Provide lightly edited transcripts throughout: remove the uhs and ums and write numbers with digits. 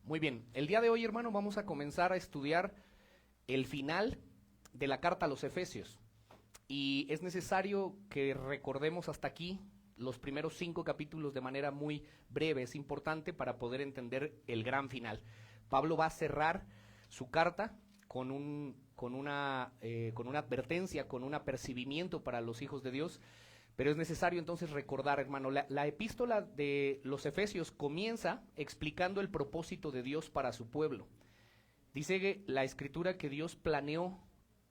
Muy bien, el día de hoy, hermano, vamos a comenzar a estudiar el final de la carta a los Efesios. Y es necesario que recordemos hasta aquí los primeros 5 capítulos de manera muy breve. Es importante para poder entender el gran final. Pablo va a cerrar su carta con una advertencia, con un apercibimiento para los hijos de Dios. Pero es necesario entonces recordar, hermano, la epístola de los Efesios comienza explicando el propósito de Dios para su pueblo. Dice que la Escritura que Dios planeó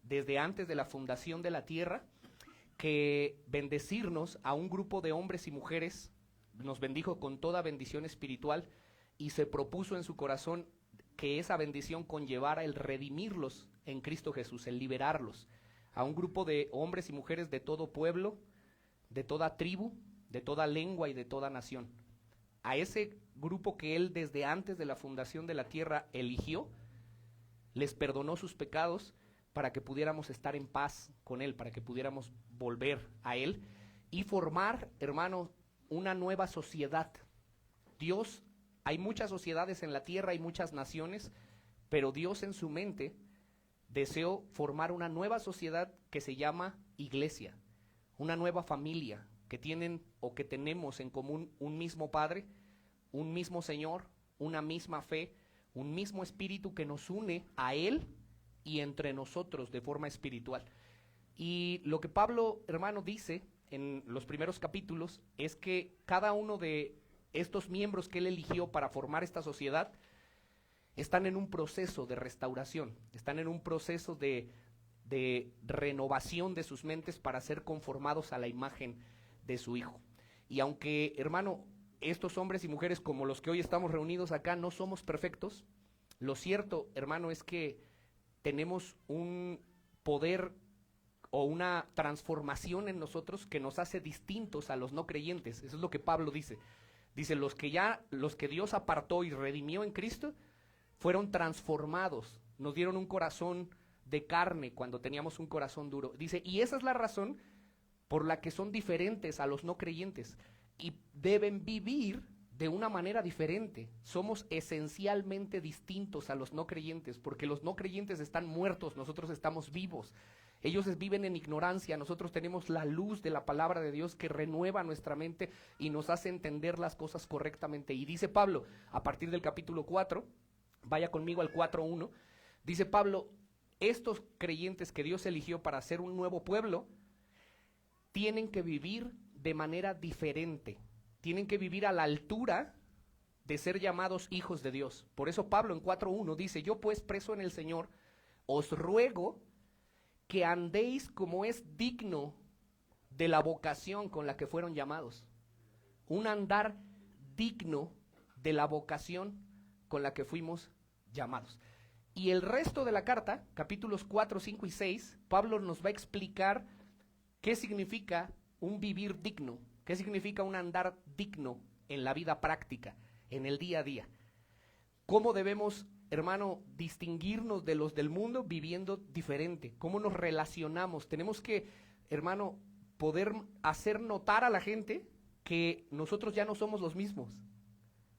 desde antes de la fundación de la tierra, que bendecirnos a un grupo de hombres y mujeres, nos bendijo con toda bendición espiritual, y se propuso en su corazón que esa bendición conllevara el redimirlos en Cristo Jesús, el liberarlos a un grupo de hombres y mujeres de todo pueblo, de toda tribu, de toda lengua y de toda nación. A ese grupo que él desde antes de la fundación de la tierra eligió, les perdonó sus pecados para que pudiéramos estar en paz con él, para que pudiéramos volver a él y formar, hermanos, una nueva sociedad. Dios, hay muchas sociedades en la tierra, hay muchas naciones, pero Dios en su mente deseó formar una nueva sociedad que se llama iglesia. Una nueva familia que tienen o que tenemos en común un mismo Padre, un mismo Señor, una misma fe, un mismo espíritu que nos une a Él y entre nosotros de forma espiritual. Y lo que Pablo, hermano, dice en los primeros capítulos es que cada uno de estos miembros que él eligió para formar esta sociedad están en un proceso de restauración, están en un proceso de renovación de sus mentes para ser conformados a la imagen de su Hijo. Y aunque, hermano, estos hombres y mujeres como los que hoy estamos reunidos acá no somos perfectos, lo cierto, hermano, es que tenemos un poder o una transformación en nosotros que nos hace distintos a los no creyentes. Eso es lo que Pablo dice. Dice, los que Dios apartó y redimió en Cristo fueron transformados, nos dieron un corazón de carne cuando teníamos un corazón duro. Dice, y esa es la razón por la que son diferentes a los no creyentes y deben vivir de una manera diferente. Somos esencialmente distintos a los no creyentes, porque los no creyentes están muertos, nosotros estamos vivos. Ellos viven en ignorancia, nosotros tenemos la luz de la palabra de Dios que renueva nuestra mente y nos hace entender las cosas correctamente. Y dice Pablo, a partir del capítulo 4, vaya conmigo al 4:1, dice Pablo, estos creyentes que Dios eligió para ser un nuevo pueblo, tienen que vivir de manera diferente, tienen que vivir a la altura de ser llamados hijos de Dios. Por eso Pablo en 4:1 dice, yo pues preso en el Señor, os ruego que andéis como es digno de la vocación con la que fueron llamados. Un andar digno de la vocación con la que fuimos llamados. Y el resto de la carta, capítulos 4, 5 y 6, Pablo nos va a explicar qué significa un vivir digno, qué significa un andar digno en la vida práctica, en el día a día. Cómo debemos, hermano, distinguirnos de los del mundo viviendo diferente, cómo nos relacionamos. Tenemos que, hermano, poder hacer notar a la gente que nosotros ya no somos los mismos,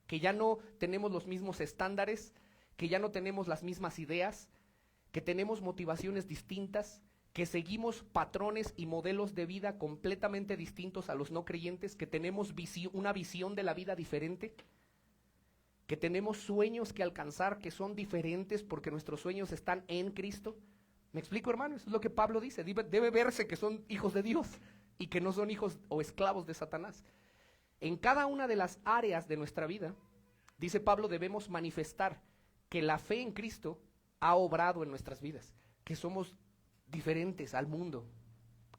que ya no tenemos los mismos estándares, que ya no tenemos las mismas ideas, que tenemos motivaciones distintas, que seguimos patrones y modelos de vida completamente distintos a los no creyentes, que tenemos una visión de la vida diferente, que tenemos sueños que alcanzar que son diferentes porque nuestros sueños están en Cristo. ¿Me explico, hermano? Eso es lo que Pablo dice. Debe verse que son hijos de Dios y que no son hijos o esclavos de Satanás. En cada una de las áreas de nuestra vida, dice Pablo, debemos manifestar que la fe en Cristo ha obrado en nuestras vidas, que somos diferentes al mundo,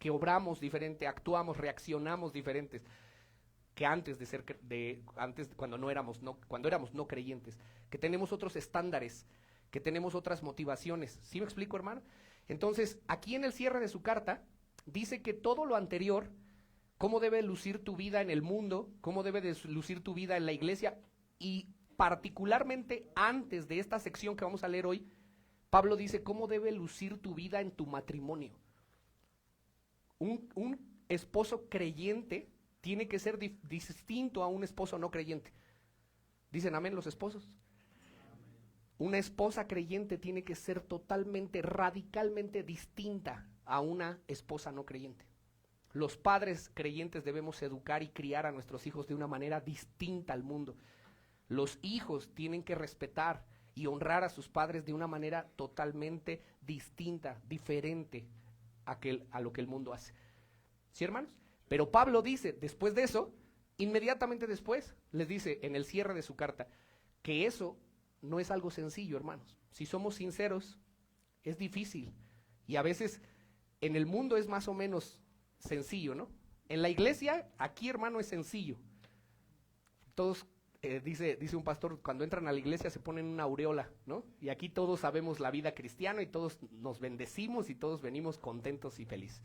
que obramos diferente, actuamos, reaccionamos diferentes que antes de ser cuando éramos no creyentes, que tenemos otros estándares, que tenemos otras motivaciones. ¿Sí me explico, hermano? Entonces, aquí en el cierre de su carta dice que todo lo anterior, cómo debe lucir tu vida en el mundo, cómo debe de lucir tu vida en la iglesia, y particularmente antes de esta sección que vamos a leer hoy, Pablo dice cómo debe lucir tu vida en tu matrimonio. Un esposo creyente tiene que ser distinto a un esposo no creyente. ¿Dicen amén los esposos? Una esposa creyente tiene que ser totalmente, radicalmente distinta a una esposa no creyente. Los padres creyentes debemos educar y criar a nuestros hijos de una manera distinta al mundo. Los hijos tienen que respetar y honrar a sus padres de una manera totalmente distinta, diferente a lo que el mundo hace. ¿Sí, hermanos? Pero Pablo dice, después de eso, inmediatamente después, les dice en el cierre de su carta, que eso no es algo sencillo, hermanos. Si somos sinceros, es difícil. Y a veces en el mundo es más o menos sencillo, ¿no? En la iglesia, aquí, hermano, es sencillo. Todos, dice un pastor, cuando entran a la iglesia se ponen una aureola, ¿no? Y aquí todos sabemos la vida cristiana y todos nos bendecimos y todos venimos contentos y felices.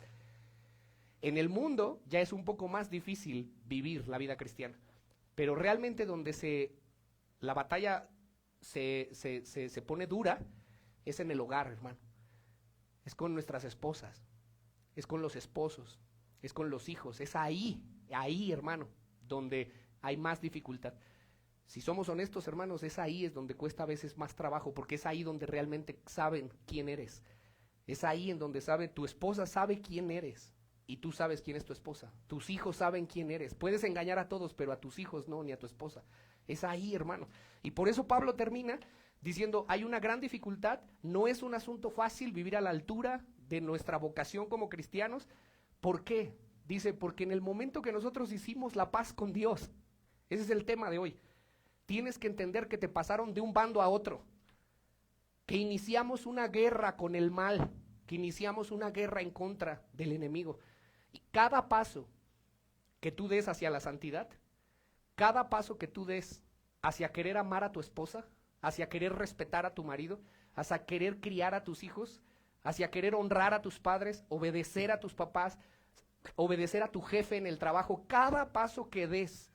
En el mundo ya es un poco más difícil vivir la vida cristiana. Pero realmente donde la batalla se pone dura es en el hogar, hermano. Es con nuestras esposas, es con los esposos, es con los hijos, es ahí, hermano, donde hay más dificultad. Si somos honestos, hermanos, es donde cuesta a veces más trabajo, porque es ahí donde realmente saben quién eres. Es ahí en donde tu esposa sabe quién eres y tú sabes quién es tu esposa. Tus hijos saben quién eres. Puedes engañar a todos, pero a tus hijos no, ni a tu esposa. Es ahí, hermano. Y por eso Pablo termina diciendo, hay una gran dificultad, no es un asunto fácil vivir a la altura de nuestra vocación como cristianos. ¿Por qué? Dice, porque en el momento que nosotros hicimos la paz con Dios, ese es el tema de hoy, tienes que entender que te pasaron de un bando a otro, que iniciamos una guerra con el mal, que iniciamos una guerra en contra del enemigo. Y cada paso que tú des hacia la santidad, cada paso que tú des hacia querer amar a tu esposa, hacia querer respetar a tu marido, hacia querer criar a tus hijos, hacia querer honrar a tus padres, obedecer a tus papás, obedecer a tu jefe en el trabajo, cada paso que des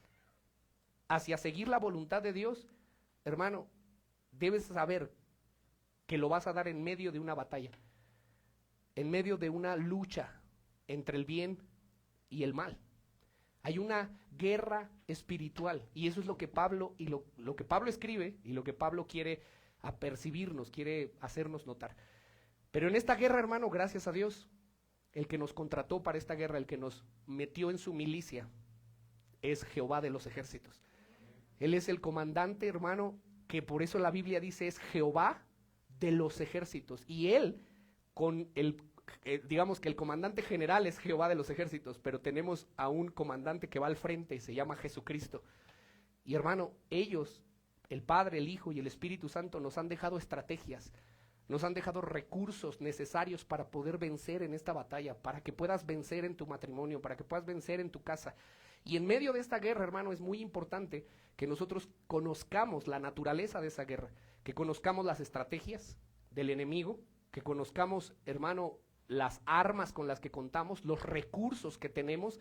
hacia seguir la voluntad de Dios, hermano, debes saber que lo vas a dar en medio de una batalla, en medio de una lucha entre el bien y el mal. Hay una guerra espiritual y eso es lo que Pablo lo que Pablo escribe y lo que Pablo quiere apercibirnos, quiere hacernos notar. Pero en esta guerra, hermano, gracias a Dios, el que nos contrató para esta guerra, el que nos metió en su milicia, es Jehová de los ejércitos. Él es el comandante, hermano, que por eso la Biblia dice es Jehová de los ejércitos. Y él, digamos que el comandante general es Jehová de los ejércitos, pero tenemos a un comandante que va al frente, se llama Jesucristo. Y hermano, ellos, el Padre, el Hijo y el Espíritu Santo nos han dejado estrategias, nos han dejado recursos necesarios para poder vencer en esta batalla, para que puedas vencer en tu matrimonio, para que puedas vencer en tu casa. Y en medio de esta guerra, hermano, es muy importante que nosotros conozcamos la naturaleza de esa guerra, que conozcamos las estrategias del enemigo, que conozcamos, hermano, las armas con las que contamos, los recursos que tenemos,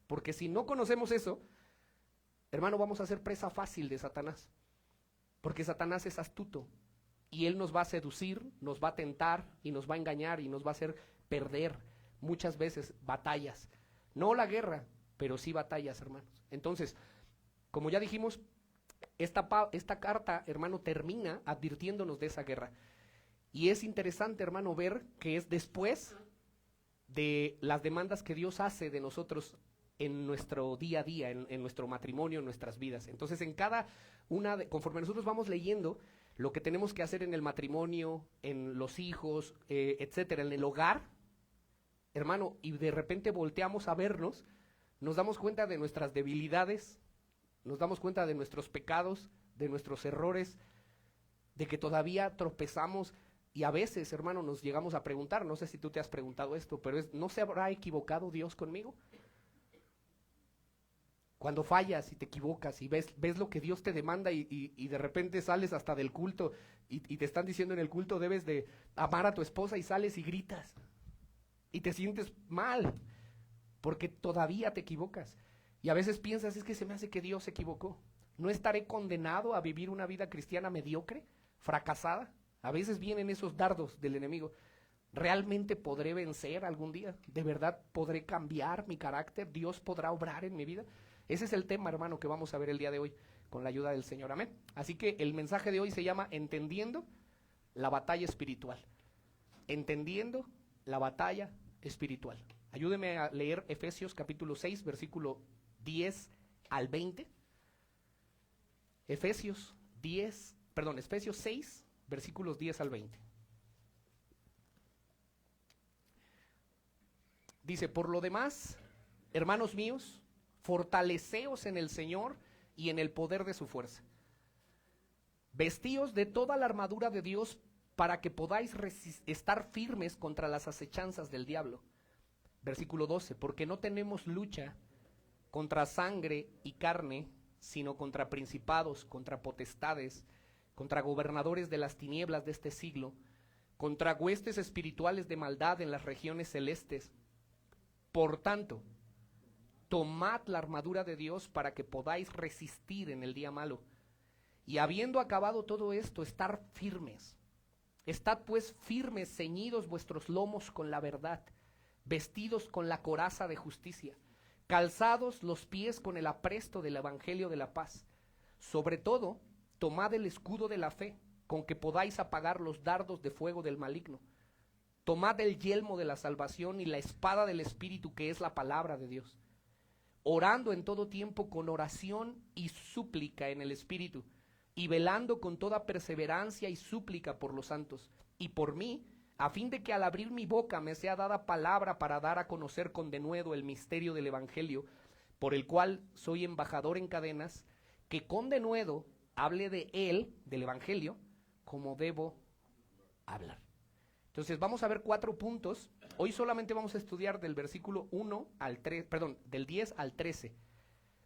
porque si no conocemos eso, hermano, vamos a ser presa fácil de Satanás, porque Satanás es astuto y él nos va a seducir, nos va a tentar y nos va a engañar y nos va a hacer perder muchas veces batallas, no la guerra, pero sí batallas, hermanos. Entonces, como ya dijimos, esta carta, hermano, termina advirtiéndonos de esa guerra. Y es interesante, hermano, ver que es después de las demandas que Dios hace de nosotros en nuestro día a día, en nuestro matrimonio, en nuestras vidas. Entonces, en cada conforme nosotros vamos leyendo lo que tenemos que hacer en el matrimonio, en los hijos, etcétera, en el hogar, hermano, y de repente volteamos a vernos, nos damos cuenta de nuestras debilidades, nos damos cuenta de nuestros pecados, de nuestros errores, de que todavía tropezamos. Y a veces, hermano, nos llegamos a preguntar, no sé si tú te has preguntado esto, pero ¿no se habrá equivocado Dios conmigo? Cuando fallas y te equivocas y ves lo que Dios te demanda y de repente sales hasta del culto y te están diciendo en el culto debes de amar a tu esposa y sales y gritas y te sientes mal porque todavía te equivocas. Y a veces piensas, es que se me hace que Dios se equivocó. ¿No estaré condenado a vivir una vida cristiana mediocre, fracasada? A veces vienen esos dardos del enemigo. ¿Realmente podré vencer algún día? ¿De verdad podré cambiar mi carácter? ¿Dios podrá obrar en mi vida? Ese es el tema, hermano, que vamos a ver el día de hoy. con la ayuda del Señor, amén. Así que el mensaje de hoy se llama Entendiendo la batalla espiritual. Entendiendo la batalla espiritual. Ayúdeme a leer Efesios capítulo 6, versículo 10 al 20. Efesios 6, versículos 10 al 20. Dice, por lo demás, hermanos míos, fortaleceos en el Señor y en el poder de su fuerza. Vestíos de toda la armadura de Dios para que podáis estar firmes contra las acechanzas del diablo. Versículo 12, porque no tenemos lucha contra sangre y carne, sino contra principados, contra potestades, contra gobernadores de las tinieblas de este siglo, contra huestes espirituales de maldad en las regiones celestes. Por tanto, tomad la armadura de Dios para que podáis resistir en el día malo. Y habiendo acabado todo esto, estar firmes. Estad pues firmes, ceñidos vuestros lomos con la verdad, vestidos con la coraza de justicia, calzados los pies con el apresto del evangelio de la paz. Sobre todo, tomad el escudo de la fe, con que podáis apagar los dardos de fuego del maligno. Tomad el yelmo de la salvación y la espada del Espíritu, que es la palabra de Dios. Orando en todo tiempo con oración y súplica en el Espíritu, y velando con toda perseverancia y súplica por los santos, y por mí, a fin de que al abrir mi boca me sea dada palabra para dar a conocer con denuedo el misterio del Evangelio, por el cual soy embajador en cadenas, que con denuedo hable de él, del Evangelio, como debo hablar. Entonces vamos a ver 4 puntos. Hoy solamente vamos a estudiar del versículo 1 al 3, del 10 al 13.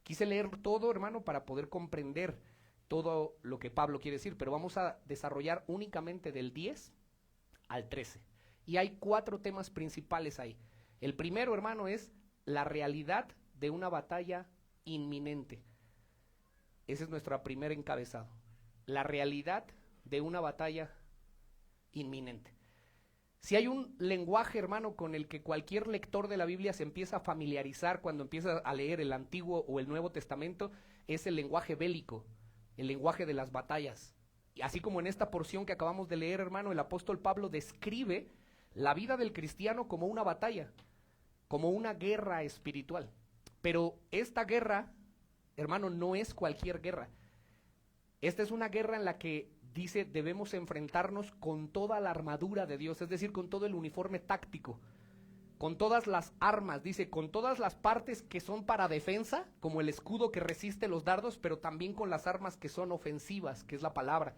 Quise leer todo, hermano, para poder comprender todo lo que Pablo quiere decir, pero vamos a desarrollar únicamente del 10 al 13. Y hay 4 temas principales ahí. El primero, hermano, es la realidad de una batalla inminente. Ese es nuestro primer encabezado. La realidad de una batalla inminente. Si hay un lenguaje, hermano, con el que cualquier lector de la Biblia se empieza a familiarizar cuando empieza a leer el Antiguo o el Nuevo Testamento, es el lenguaje bélico, el lenguaje de las batallas. Y así como en esta porción que acabamos de leer, hermano, el apóstol Pablo describe la vida del cristiano como una batalla, como una guerra espiritual. Pero esta guerra, hermano, no es cualquier guerra. Esta es una guerra en la que dice debemos enfrentarnos con toda la armadura de Dios, es decir, con todo el uniforme táctico, con todas las armas, dice, con todas las partes que son para defensa, como el escudo que resiste los dardos, pero también con las armas que son ofensivas, que es la palabra.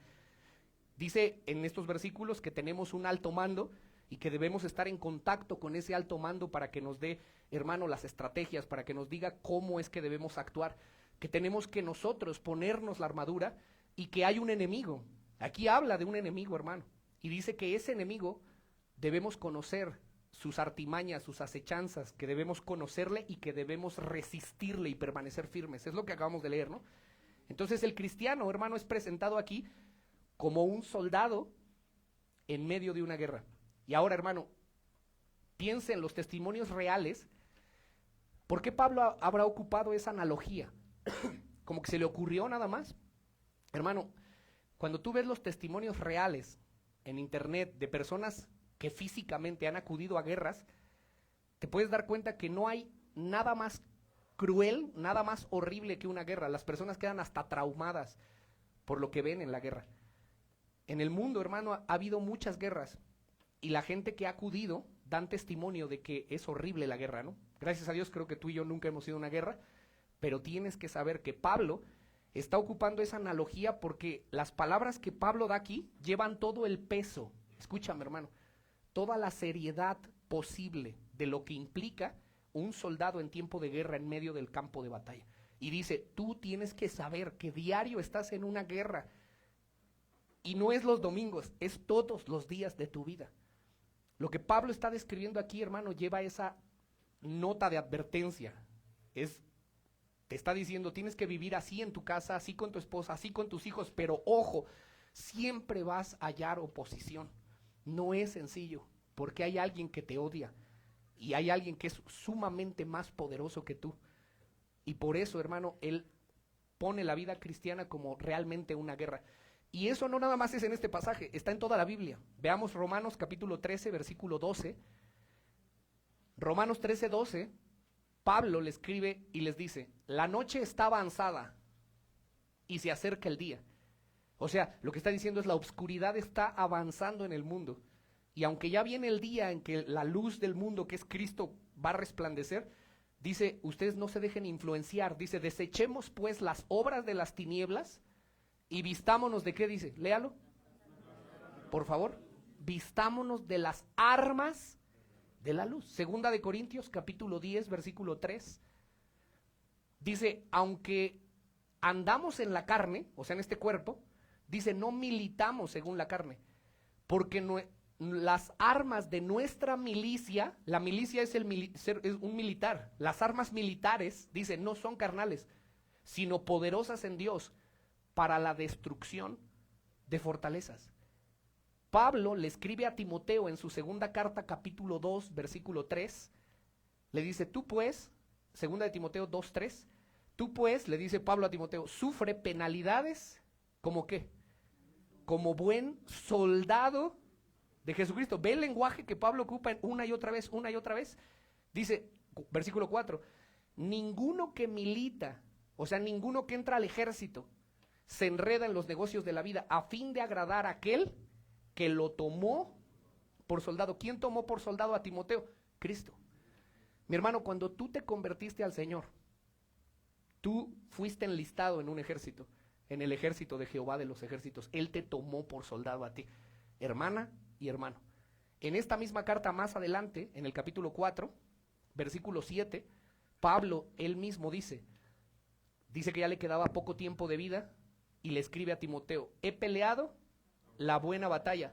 Dice en estos versículos que tenemos un alto mando y que debemos estar en contacto con ese alto mando para que nos dé, hermano, las estrategias, para que nos diga cómo es que debemos actuar, que tenemos que nosotros ponernos la armadura y que hay un enemigo. Aquí habla de un enemigo, hermano, y dice que ese enemigo debemos conocer sus artimañas, sus acechanzas, que debemos conocerle y que debemos resistirle y permanecer firmes. Es lo que acabamos de leer, ¿no? Entonces el cristiano, hermano, es presentado aquí como un soldado en medio de una guerra. Y ahora, hermano, piense en los testimonios reales. ¿Por qué Pablo habrá ocupado esa analogía? Como que se le ocurrió nada más. Hermano, cuando tú ves los testimonios reales en internet de personas que físicamente han acudido a guerras, te puedes dar cuenta que no hay nada más cruel, nada más horrible que una guerra. Las personas quedan hasta traumadas por lo que ven en la guerra. En el mundo, hermano, ha habido muchas guerras y la gente que ha acudido dan testimonio de que es horrible la guerra, ¿no? Gracias a Dios creo que tú y yo nunca hemos ido a una guerra, pero tienes que saber que Pablo está ocupando esa analogía porque las palabras que Pablo da aquí llevan todo el peso, escúchame, hermano, toda la seriedad posible de lo que implica un soldado en tiempo de guerra en medio del campo de batalla. Y dice, tú tienes que saber que diario estás en una guerra y no es los domingos, es todos los días de tu vida. Lo que Pablo está describiendo aquí, hermano, lleva esa nota de advertencia, te está diciendo, tienes que vivir así en tu casa, así con tu esposa, así con tus hijos, pero ojo, siempre vas a hallar oposición. No es sencillo, porque hay alguien que te odia y hay alguien que es sumamente más poderoso que tú. Y por eso, hermano, él pone la vida cristiana como realmente una guerra. Y eso no nada más es en este pasaje, está en toda la Biblia. Veamos Romanos capítulo 13, versículo 12. Romanos 13, 12, Pablo le escribe y les dice, la noche está avanzada y se acerca el día. O sea, lo que está diciendo es la oscuridad está avanzando en el mundo. Y aunque ya viene el día en que la luz del mundo, que es Cristo, va a resplandecer, dice, ustedes no se dejen influenciar. Dice, desechemos pues las obras de las tinieblas y vistámonos de qué dice. Léalo, por favor. Vistámonos de las armas de la luz. Segunda de Corintios, capítulo 10, versículo 3. Dice, aunque andamos en la carne, o sea, en este cuerpo, dice, no militamos según la carne, porque las armas de nuestra milicia, la milicia es un militar, las armas militares, dice, no son carnales, sino poderosas en Dios para la destrucción de fortalezas. Pablo le escribe a Timoteo en su segunda carta, capítulo 2, versículo 3, le dice, tú pues, segunda de Timoteo 2, 3, tú pues, le dice Pablo a Timoteo, sufre penalidades, ¿como qué? Como buen soldado de Jesucristo. Ve el lenguaje que Pablo ocupa una y otra vez, una y otra vez. Dice, versículo 4, ninguno que milita, o sea, ninguno que entra al ejército, se enreda en los negocios de la vida a fin de agradar a aquel que lo tomó por soldado. ¿Quién tomó por soldado a Timoteo? Cristo. Mi hermano, cuando tú te convertiste al Señor, tú fuiste enlistado en un ejército, en el ejército de Jehová de los ejércitos. Él te tomó por soldado a ti, hermana y hermano. En esta misma carta más adelante, en el capítulo 4, versículo 7, Pablo él mismo dice que ya le quedaba poco tiempo de vida y le escribe a Timoteo, he peleado la buena batalla,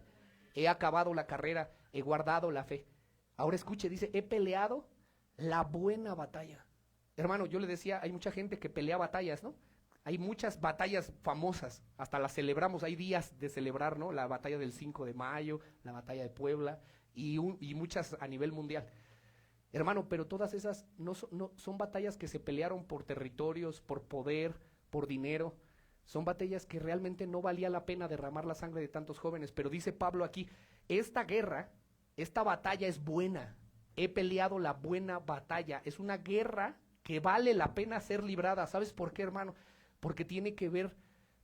he acabado la carrera, he guardado la fe. Ahora escuche, dice, he peleado la buena batalla. Hermano, yo le decía, hay mucha gente que pelea batallas, ¿no? Hay muchas batallas famosas, hasta las celebramos, hay días de celebrar, ¿no? La batalla del 5 de mayo, la batalla de Puebla y muchas a nivel mundial. Hermano, pero todas esas no son batallas que se pelearon por territorios, por poder, por dinero. Son batallas que realmente no valía la pena derramar la sangre de tantos jóvenes. Pero dice Pablo aquí, esta guerra, esta batalla es buena. He peleado la buena batalla. Es una guerra que vale la pena ser librada. ¿Sabes por qué, hermano? Porque tiene que ver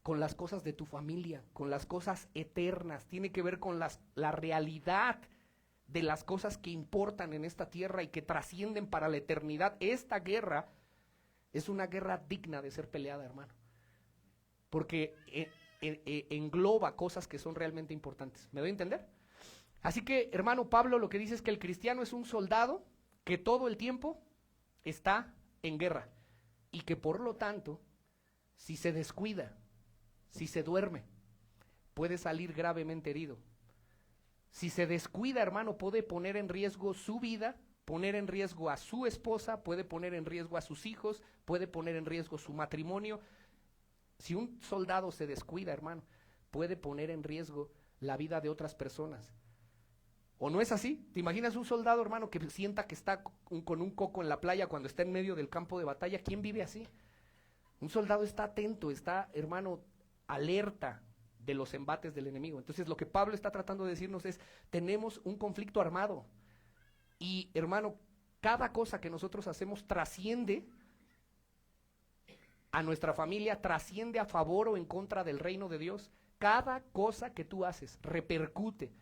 con las cosas de tu familia, con las cosas eternas, tiene que ver con la realidad de las cosas que importan en esta tierra y que trascienden para la eternidad. Esta guerra es una guerra digna de ser peleada, hermano, porque engloba cosas que son realmente importantes. ¿Me doy a entender? Así que, hermano, Pablo lo que dice es que el cristiano es un soldado que todo el tiempo está en guerra y que por lo tanto, si se descuida, si se duerme, puede salir gravemente herido. Si se descuida, hermano, puede poner en riesgo su vida, poner en riesgo a su esposa, puede poner en riesgo a sus hijos, puede poner en riesgo su matrimonio. Si un soldado se descuida, hermano, puede poner en riesgo la vida de otras personas. ¿O no es así? ¿Te imaginas un soldado, hermano, que sienta que está con un coco en la playa cuando está en medio del campo de batalla? ¿Quién vive así? Un soldado está atento, está, hermano, alerta de los embates del enemigo. Entonces lo que Pablo está tratando de decirnos es, tenemos un conflicto armado. Y, hermano, cada cosa que nosotros hacemos trasciende a nuestra familia, trasciende a favor o en contra del reino de Dios. Cada cosa que tú haces repercute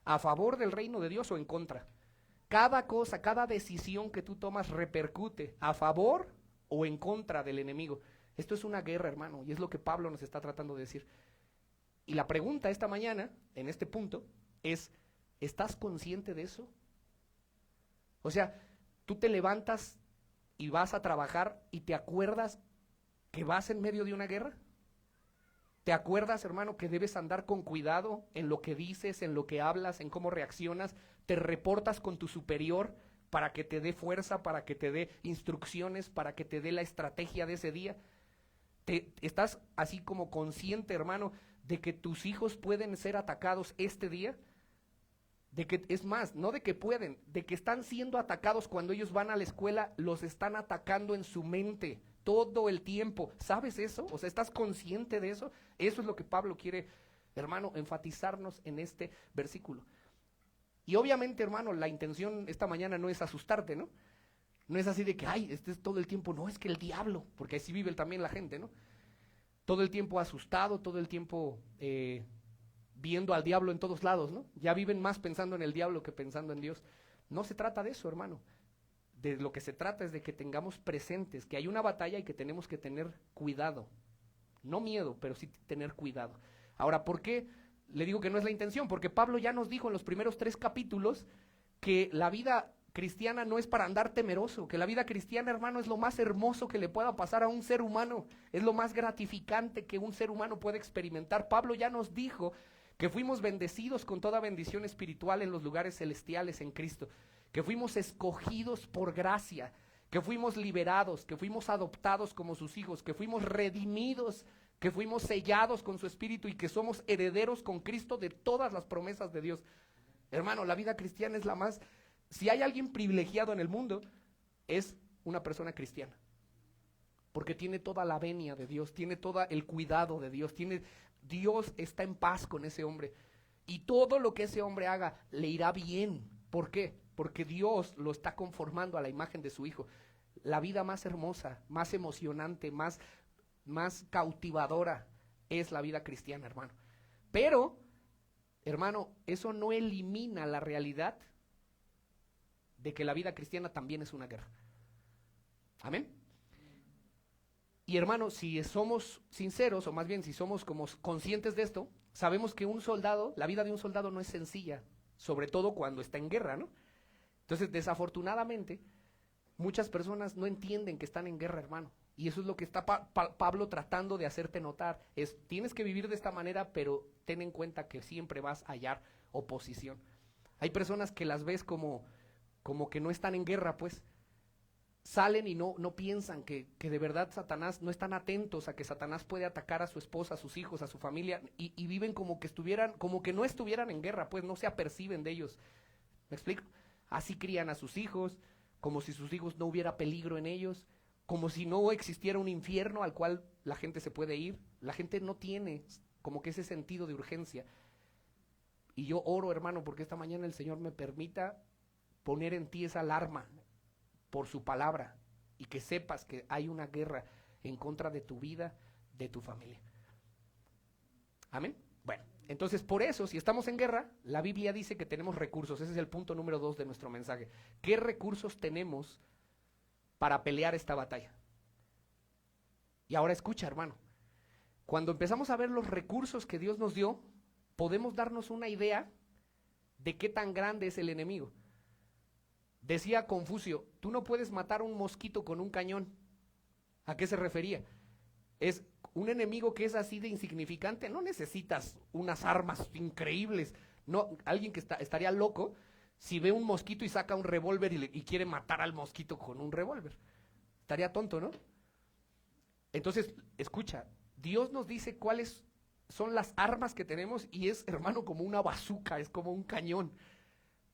a favor del reino de Dios o en contra. Cada cosa, cada decisión que tú tomas repercute a favor o en contra del enemigo. Esto es una guerra, hermano, y es lo que Pablo nos está tratando de decir. Y la pregunta esta mañana, en este punto, es, ¿estás consciente de eso? O sea, tú te levantas y vas a trabajar y te acuerdas que vas en medio de una guerra. ¿Te acuerdas, hermano, que debes andar con cuidado en lo que dices, en lo que hablas, en cómo reaccionas? ¿Te reportas con tu superior para que te dé fuerza, para que te dé instrucciones, para que te dé la estrategia de ese día? ¿Estás así como consciente, hermano, de que tus hijos pueden ser atacados este día? De que, es más, no de que pueden, de que están siendo atacados cuando ellos van a la escuela, los están atacando en su mente todo el tiempo. ¿Sabes eso? O sea, ¿estás consciente de eso? Eso es lo que Pablo quiere, hermano, enfatizarnos en este versículo. Y obviamente, hermano, la intención esta mañana no es asustarte, ¿no? No es así de que, ay, este es todo el tiempo, no, es que el diablo, porque así vive también la gente, ¿no? Todo el tiempo asustado, todo el tiempo viendo al diablo en todos lados, ¿no? Ya viven más pensando en el diablo que pensando en Dios. No se trata de eso, hermano. De lo que se trata es de que tengamos presentes que hay una batalla y que tenemos que tener cuidado. No miedo, pero sí tener cuidado. Ahora, ¿por qué le digo que no es la intención? Porque Pablo ya nos dijo en los primeros 3 capítulos que la vida cristiana no es para andar temeroso, que la vida cristiana, hermano, es lo más hermoso que le pueda pasar a un ser humano, es lo más gratificante que un ser humano puede experimentar. Pablo ya nos dijo que fuimos bendecidos con toda bendición espiritual en los lugares celestiales en Cristo, que fuimos escogidos por gracia, que fuimos liberados, que fuimos adoptados como sus hijos, que fuimos redimidos, que fuimos sellados con su espíritu y que somos herederos con Cristo de todas las promesas de Dios. Hermano, la vida cristiana es la más... Si hay alguien privilegiado en el mundo, es una persona cristiana. Porque tiene toda la venia de Dios, tiene todo el cuidado de Dios, Dios está en paz con ese hombre. Y todo lo que ese hombre haga le irá bien. ¿Por qué? Porque Dios lo está conformando a la imagen de su Hijo. La vida más hermosa, más emocionante, más cautivadora es la vida cristiana, hermano. Pero, hermano, eso no elimina la realidad de que la vida cristiana también es una guerra. Amén. Y hermano, si somos sinceros, o más bien si somos como conscientes de esto, sabemos que un soldado, la vida de un soldado no es sencilla, sobre todo cuando está en guerra, ¿no? Entonces, desafortunadamente, muchas personas no entienden que están en guerra, hermano. Y eso es lo que está Pablo tratando de hacerte notar, es tienes que vivir de esta manera, pero ten en cuenta que siempre vas a hallar oposición. Hay personas que las ves como que no están en guerra, pues salen y no piensan que de verdad Satanás, no están atentos a que Satanás puede atacar a su esposa, a sus hijos, a su familia, y viven como que no estuvieran en guerra, pues no se aperciben de ellos. ¿Me explico? Así crían a sus hijos, como si sus hijos no hubiera peligro en ellos, como si no existiera un infierno al cual la gente se puede ir. La gente no tiene como que ese sentido de urgencia. Y yo oro, hermano, porque esta mañana el Señor me permita poner en ti esa alarma por su palabra y que sepas que hay una guerra en contra de tu vida, de tu familia. Amén. Bueno, entonces por eso, si estamos en guerra, la Biblia dice que tenemos recursos. Ese es el punto número 2 de nuestro mensaje. ¿Qué recursos tenemos para pelear esta batalla? Y ahora escucha, hermano. Cuando empezamos a ver los recursos que Dios nos dio, podemos darnos una idea de qué tan grande es el enemigo. Decía Confucio, tú no puedes matar a un mosquito con un cañón. ¿A qué se refería? Es un enemigo que es así de insignificante, no necesitas unas armas increíbles. No, alguien que estaría loco si ve un mosquito y saca un revólver y quiere matar al mosquito con un revólver. Estaría tonto, ¿no? Entonces, escucha, Dios nos dice cuáles son las armas que tenemos y es, hermano, como una bazuca, es como un cañón.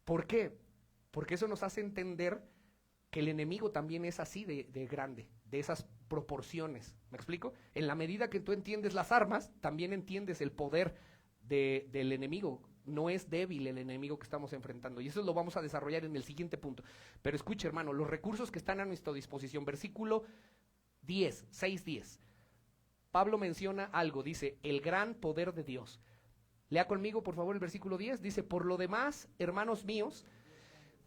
¿Por qué? Porque eso nos hace entender que el enemigo también es así de grande, de esas proporciones. ¿Me explico? En la medida que tú entiendes las armas, también entiendes el poder del enemigo. No es débil el enemigo que estamos enfrentando. Y eso lo vamos a desarrollar en el siguiente punto. Pero escuche, hermano, los recursos que están a nuestra disposición. Versículo 10, 6:10. Pablo menciona algo, dice, el gran poder de Dios. Lea conmigo, por favor, el versículo 10. Dice, por lo demás, hermanos míos,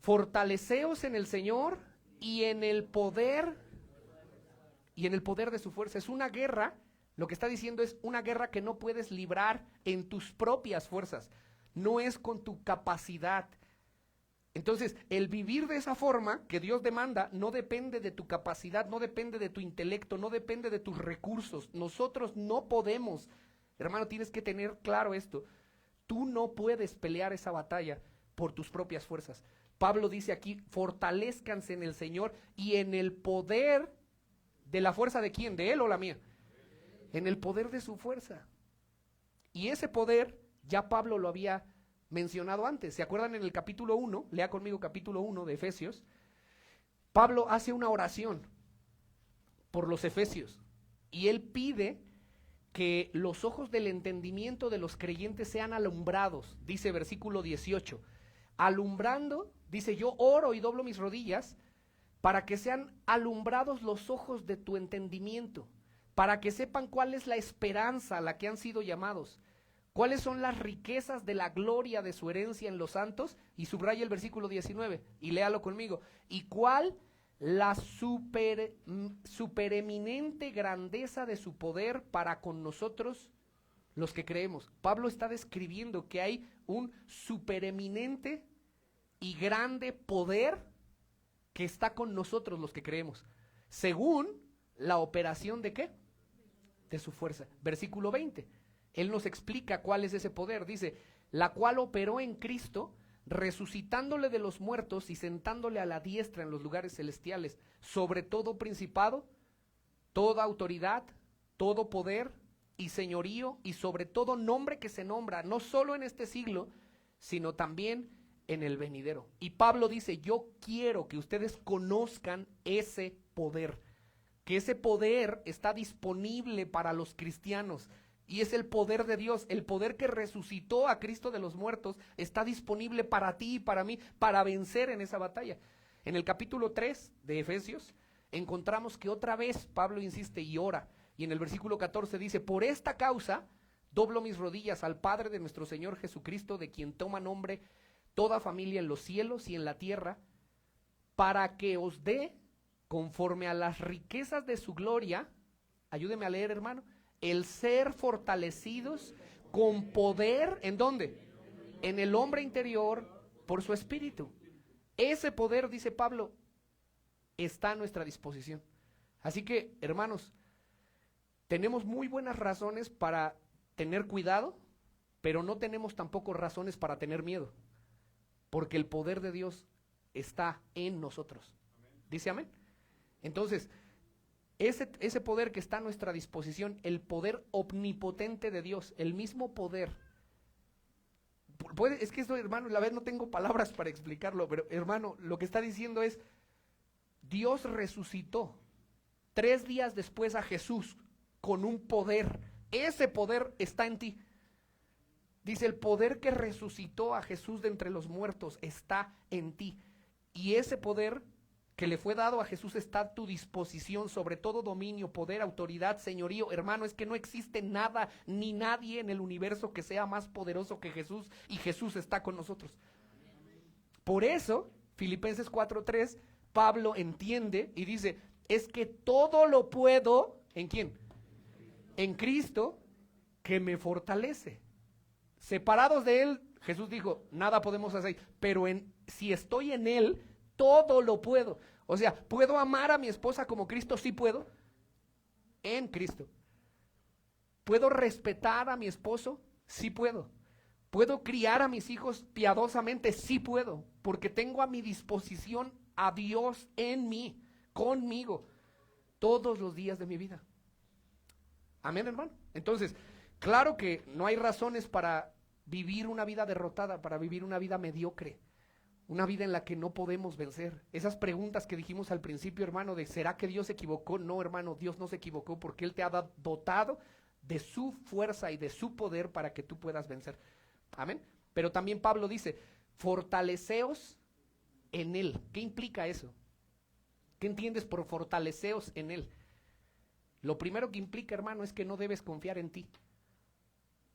fortaleceos en el Señor y en el poder de su fuerza. Es una guerra, lo que está diciendo es una guerra que no puedes librar en tus propias fuerzas, no es con tu capacidad. Entonces, el vivir de esa forma que Dios demanda no depende de tu capacidad, no depende de tu intelecto, no depende de tus recursos. Nosotros no podemos, hermano, tienes que tener claro esto, tú no puedes pelear esa batalla por tus propias fuerzas. Pablo dice aquí, fortalezcanse en el Señor y en el poder de la fuerza de quién, de él o la mía, en el poder de su fuerza. Y ese poder ya Pablo lo había mencionado antes. ¿Se acuerdan en el capítulo 1? Lea conmigo capítulo 1 de Efesios. Pablo hace una oración por los efesios. Y él pide que los ojos del entendimiento de los creyentes sean alumbrados, dice versículo 18. Alumbrando, dice, yo oro y doblo mis rodillas para que sean alumbrados los ojos de tu entendimiento, para que sepan cuál es la esperanza a la que han sido llamados, cuáles son las riquezas de la gloria de su herencia en los santos, y subraya el versículo 19, y léalo conmigo, y cuál la supereminente grandeza de su poder para con nosotros los que creemos. Pablo está describiendo que hay un supereminente y grande poder que está con nosotros los que creemos, según la operación de ¿qué? De su fuerza. Versículo 20, él nos explica cuál es ese poder, dice, la cual operó en Cristo, resucitándole de los muertos y sentándole a la diestra en los lugares celestiales, sobre todo principado, toda autoridad, todo poder y señorío, y sobre todo nombre que se nombra, no solo en este siglo, sino también en el venidero. Y Pablo dice, yo quiero que ustedes conozcan ese poder, que ese poder está disponible para los cristianos, y es el poder de Dios, el poder que resucitó a Cristo de los muertos, está disponible para ti y para mí, para vencer en esa batalla. En el capítulo 3 de Efesios, encontramos que otra vez Pablo insiste y ora, y en el versículo 14 dice, por esta causa doblo mis rodillas al Padre de nuestro Señor Jesucristo, de quien toma nombre toda familia en los cielos y en la tierra, para que os dé, conforme a las riquezas de su gloria, ayúdeme a leer, hermano, el ser fortalecidos con poder, ¿en dónde? En el hombre interior, por su espíritu. Ese poder, dice Pablo, está a nuestra disposición. Así que, hermanos, tenemos muy buenas razones para tener cuidado, pero no tenemos tampoco razones para tener miedo, porque el poder de Dios está en nosotros. ¿Dice amén? Entonces, ese poder que está a nuestra disposición, el poder omnipotente de Dios, el mismo poder, es que esto, hermano, la vez no tengo palabras para explicarlo, pero hermano, lo que está diciendo es, Dios resucitó 3 días después a Jesús con un poder, ese poder está en ti. Dice, el poder que resucitó a Jesús de entre los muertos está en ti, y ese poder que le fue dado a Jesús está a tu disposición, sobre todo dominio, poder, autoridad, señorío. Hermano, es que no existe nada ni nadie en el universo que sea más poderoso que Jesús, y Jesús está con nosotros. Por eso, Filipenses 4:3, Pablo entiende y dice, es que todo lo puedo, ¿en quién? En Cristo, que me fortalece. Separados de Él, Jesús dijo, nada podemos hacer, pero si estoy en Él, todo lo puedo. O sea, ¿puedo amar a mi esposa como Cristo? Sí puedo, en Cristo. ¿Puedo respetar a mi esposo? Sí puedo. ¿Puedo criar a mis hijos piadosamente? Sí puedo, porque tengo a mi disposición a Dios en mí, conmigo, todos los días de mi vida. Amén, hermano. Entonces, claro que no hay razones para vivir una vida derrotada, para vivir una vida mediocre, una vida en la que no podemos vencer. Esas preguntas que dijimos al principio, hermano, de ¿será que Dios se equivocó? No, hermano, Dios no se equivocó, porque Él te ha dotado de su fuerza y de su poder para que tú puedas vencer. Amén. Pero también Pablo dice, fortaleceos en Él. ¿Qué implica eso? ¿Qué entiendes por fortaleceos en Él? Lo primero que implica, hermano, es que no debes confiar en ti.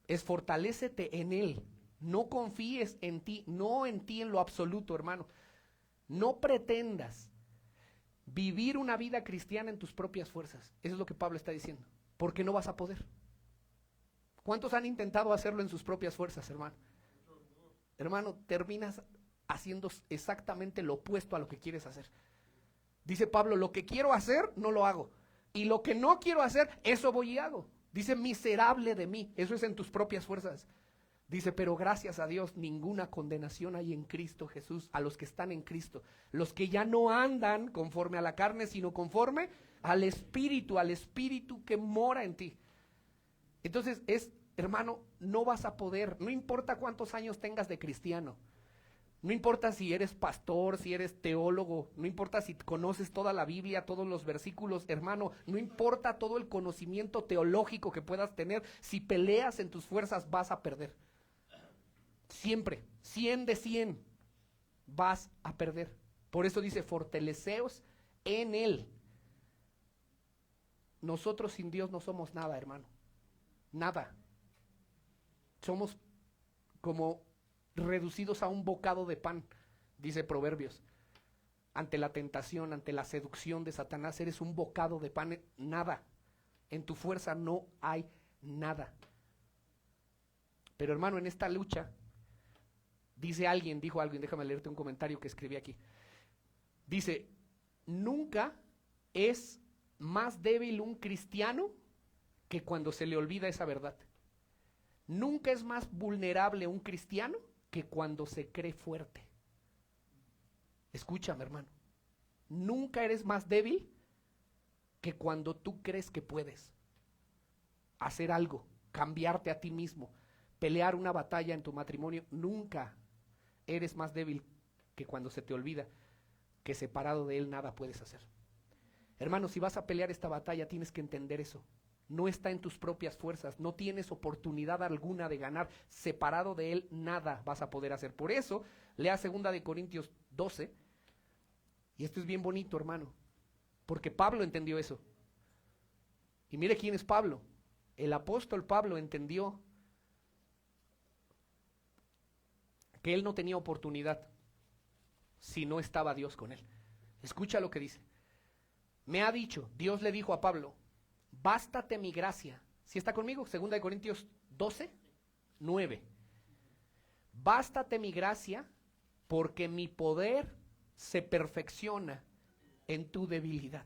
Es fortalécete en Él. No confíes en ti, no en ti en lo absoluto, hermano. No pretendas vivir una vida cristiana en tus propias fuerzas. Eso es lo que Pablo está diciendo. Porque no vas a poder. ¿Cuántos han intentado hacerlo en sus propias fuerzas, hermano? Hermano, terminas haciendo exactamente lo opuesto a lo que quieres hacer. Dice Pablo, lo que quiero hacer, no lo hago. Y lo que no quiero hacer, eso voy y hago. Dice, miserable de mí. Eso es en tus propias fuerzas. Dice, pero gracias a Dios, ninguna condenación hay en Cristo Jesús, a los que están en Cristo. Los que ya no andan conforme a la carne, sino conforme al Espíritu que mora en ti. Entonces, hermano, no vas a poder, no importa cuántos años tengas de cristiano, No importa si eres pastor, si eres teólogo, no importa si conoces toda la Biblia, todos los versículos, hermano, no importa todo el conocimiento teológico que puedas tener, si peleas en tus fuerzas vas a perder. Siempre, 100 de 100, vas a perder. Por eso dice, fortaleceos en Él. Nosotros sin Dios no somos nada, hermano. Nada. Somos como reducidos a un bocado de pan, dice Proverbios. Ante la tentación, ante la seducción de Satanás, eres un bocado de pan, nada. En tu fuerza no hay nada. Pero hermano, en esta lucha, dijo alguien, déjame leerte un comentario que escribí aquí. Dice, nunca es más débil un cristiano que cuando se le olvida esa verdad. Nunca es más vulnerable un cristiano que cuando se cree fuerte. Escúchame, hermano. Nunca eres más débil que cuando tú crees que puedes hacer algo, cambiarte a ti mismo, pelear una batalla en tu matrimonio. Nunca eres más débil que cuando se te olvida que separado de Él nada puedes hacer. Hermano, si vas a pelear esta batalla tienes que entender eso. No está en tus propias fuerzas, no tienes oportunidad alguna de ganar. Separado de Él nada vas a poder hacer. Por eso, lea 2 de Corintios 12, y esto es bien bonito, hermano, porque Pablo entendió eso. Y mire quién es Pablo. El apóstol Pablo entendió que él no tenía oportunidad si no estaba Dios con él. Escucha lo que dice. Me ha dicho, Dios le dijo a Pablo, bástate mi gracia. ¿Sí está conmigo? 2 de Corintios 12, 9. Bástate mi gracia porque mi poder se perfecciona en tu debilidad.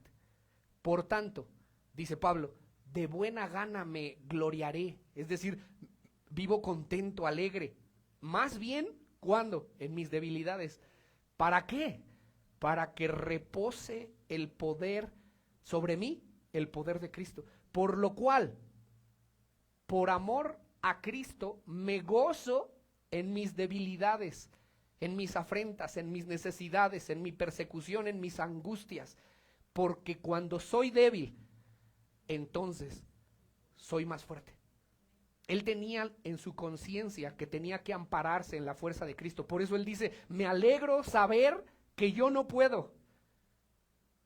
Por tanto, dice Pablo, de buena gana me gloriaré. Es decir, vivo contento, alegre. Más bien, ¿cuándo? En mis debilidades. ¿Para qué? Para que repose el poder sobre mí, el poder de Cristo. Por lo cual, por amor a Cristo, me gozo en mis debilidades, en mis afrentas, en mis necesidades, en mi persecución, en mis angustias. Porque cuando soy débil, entonces soy más fuerte. Él tenía en su conciencia que tenía que ampararse en la fuerza de Cristo. Por eso él dice, me alegro saber que yo no puedo.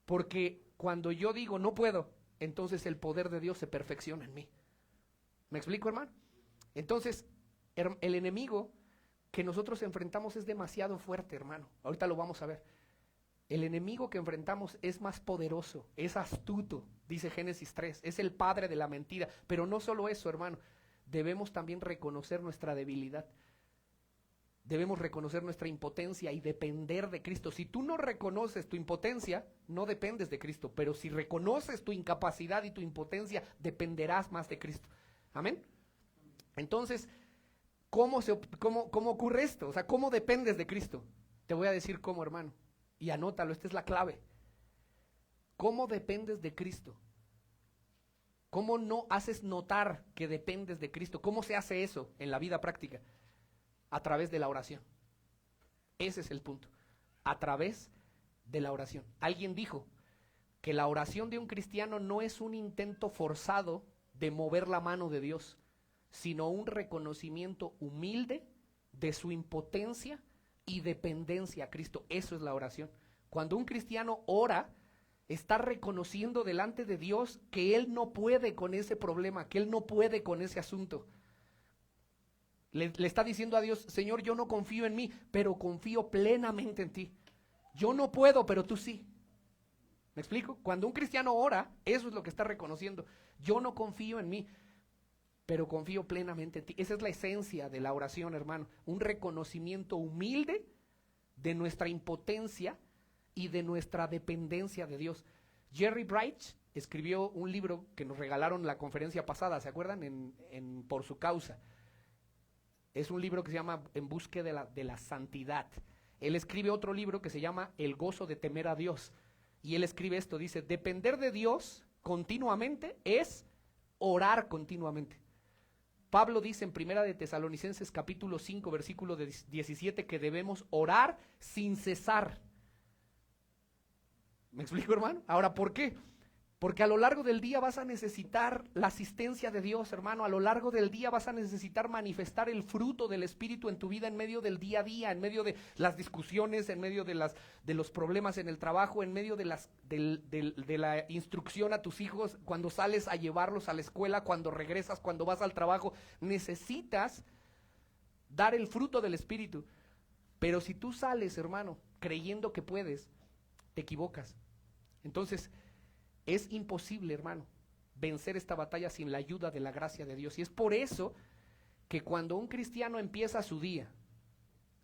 Porque cuando yo digo no puedo, entonces el poder de Dios se perfecciona en mí. ¿Me explico, hermano? Entonces, el enemigo que nosotros enfrentamos es demasiado fuerte, hermano. Ahorita lo vamos a ver. El enemigo que enfrentamos es más poderoso, es astuto, dice Génesis 3, es el padre de la mentira. Pero no solo eso, hermano, debemos también reconocer nuestra debilidad. Debemos reconocer nuestra impotencia y depender de Cristo. Si tú no reconoces tu impotencia, no dependes de Cristo. Pero si reconoces tu incapacidad y tu impotencia, dependerás más de Cristo. ¿Amén? Entonces, ¿cómo ocurre esto? O sea, ¿cómo dependes de Cristo? Te voy a decir cómo, hermano. Y anótalo, esta es la clave. ¿Cómo dependes de Cristo? ¿Cómo no haces notar que dependes de Cristo? ¿Cómo se hace eso en la vida práctica? A través de la oración. Ese es el punto. A través de la oración. Alguien dijo que la oración de un cristiano no es un intento forzado de mover la mano de Dios, sino un reconocimiento humilde de su impotencia y dependencia a Cristo. Eso es la oración. Cuando un cristiano ora, está reconociendo delante de Dios que él no puede con ese problema, que él no puede con ese asunto. Le está diciendo a Dios, Señor, yo no confío en mí, pero confío plenamente en ti. Yo no puedo, pero tú sí. ¿Me explico? Cuando un cristiano ora, eso es lo que está reconociendo. Yo no confío en mí, pero confío plenamente en ti. Esa es la esencia de la oración, hermano. Un reconocimiento humilde de nuestra impotencia y de nuestra dependencia de Dios. Jerry Bright escribió un libro que nos regalaron en la conferencia pasada, ¿se acuerdan? En Por su causa. Es un libro que se llama En búsqueda de la santidad. Él escribe otro libro que se llama El gozo de temer a Dios. Y él escribe esto, dice, depender de Dios continuamente es orar continuamente. Pablo dice en Primera de Tesalonicenses capítulo 5 versículo 17 que debemos orar sin cesar. ¿Me explico, hermano? Ahora, ¿por qué? Porque a lo largo del día vas a necesitar la asistencia de Dios, hermano. A lo largo del día vas a necesitar manifestar el fruto del Espíritu en tu vida en medio del día a día, en medio de las discusiones, en medio de los problemas en el trabajo, en medio de la instrucción a tus hijos, cuando sales a llevarlos a la escuela, cuando regresas, cuando vas al trabajo. Necesitas dar el fruto del Espíritu. Pero si tú sales, hermano, creyendo que puedes, te equivocas. Entonces, es imposible, hermano, vencer esta batalla sin la ayuda de la gracia de Dios. Y es por eso que cuando un cristiano empieza su día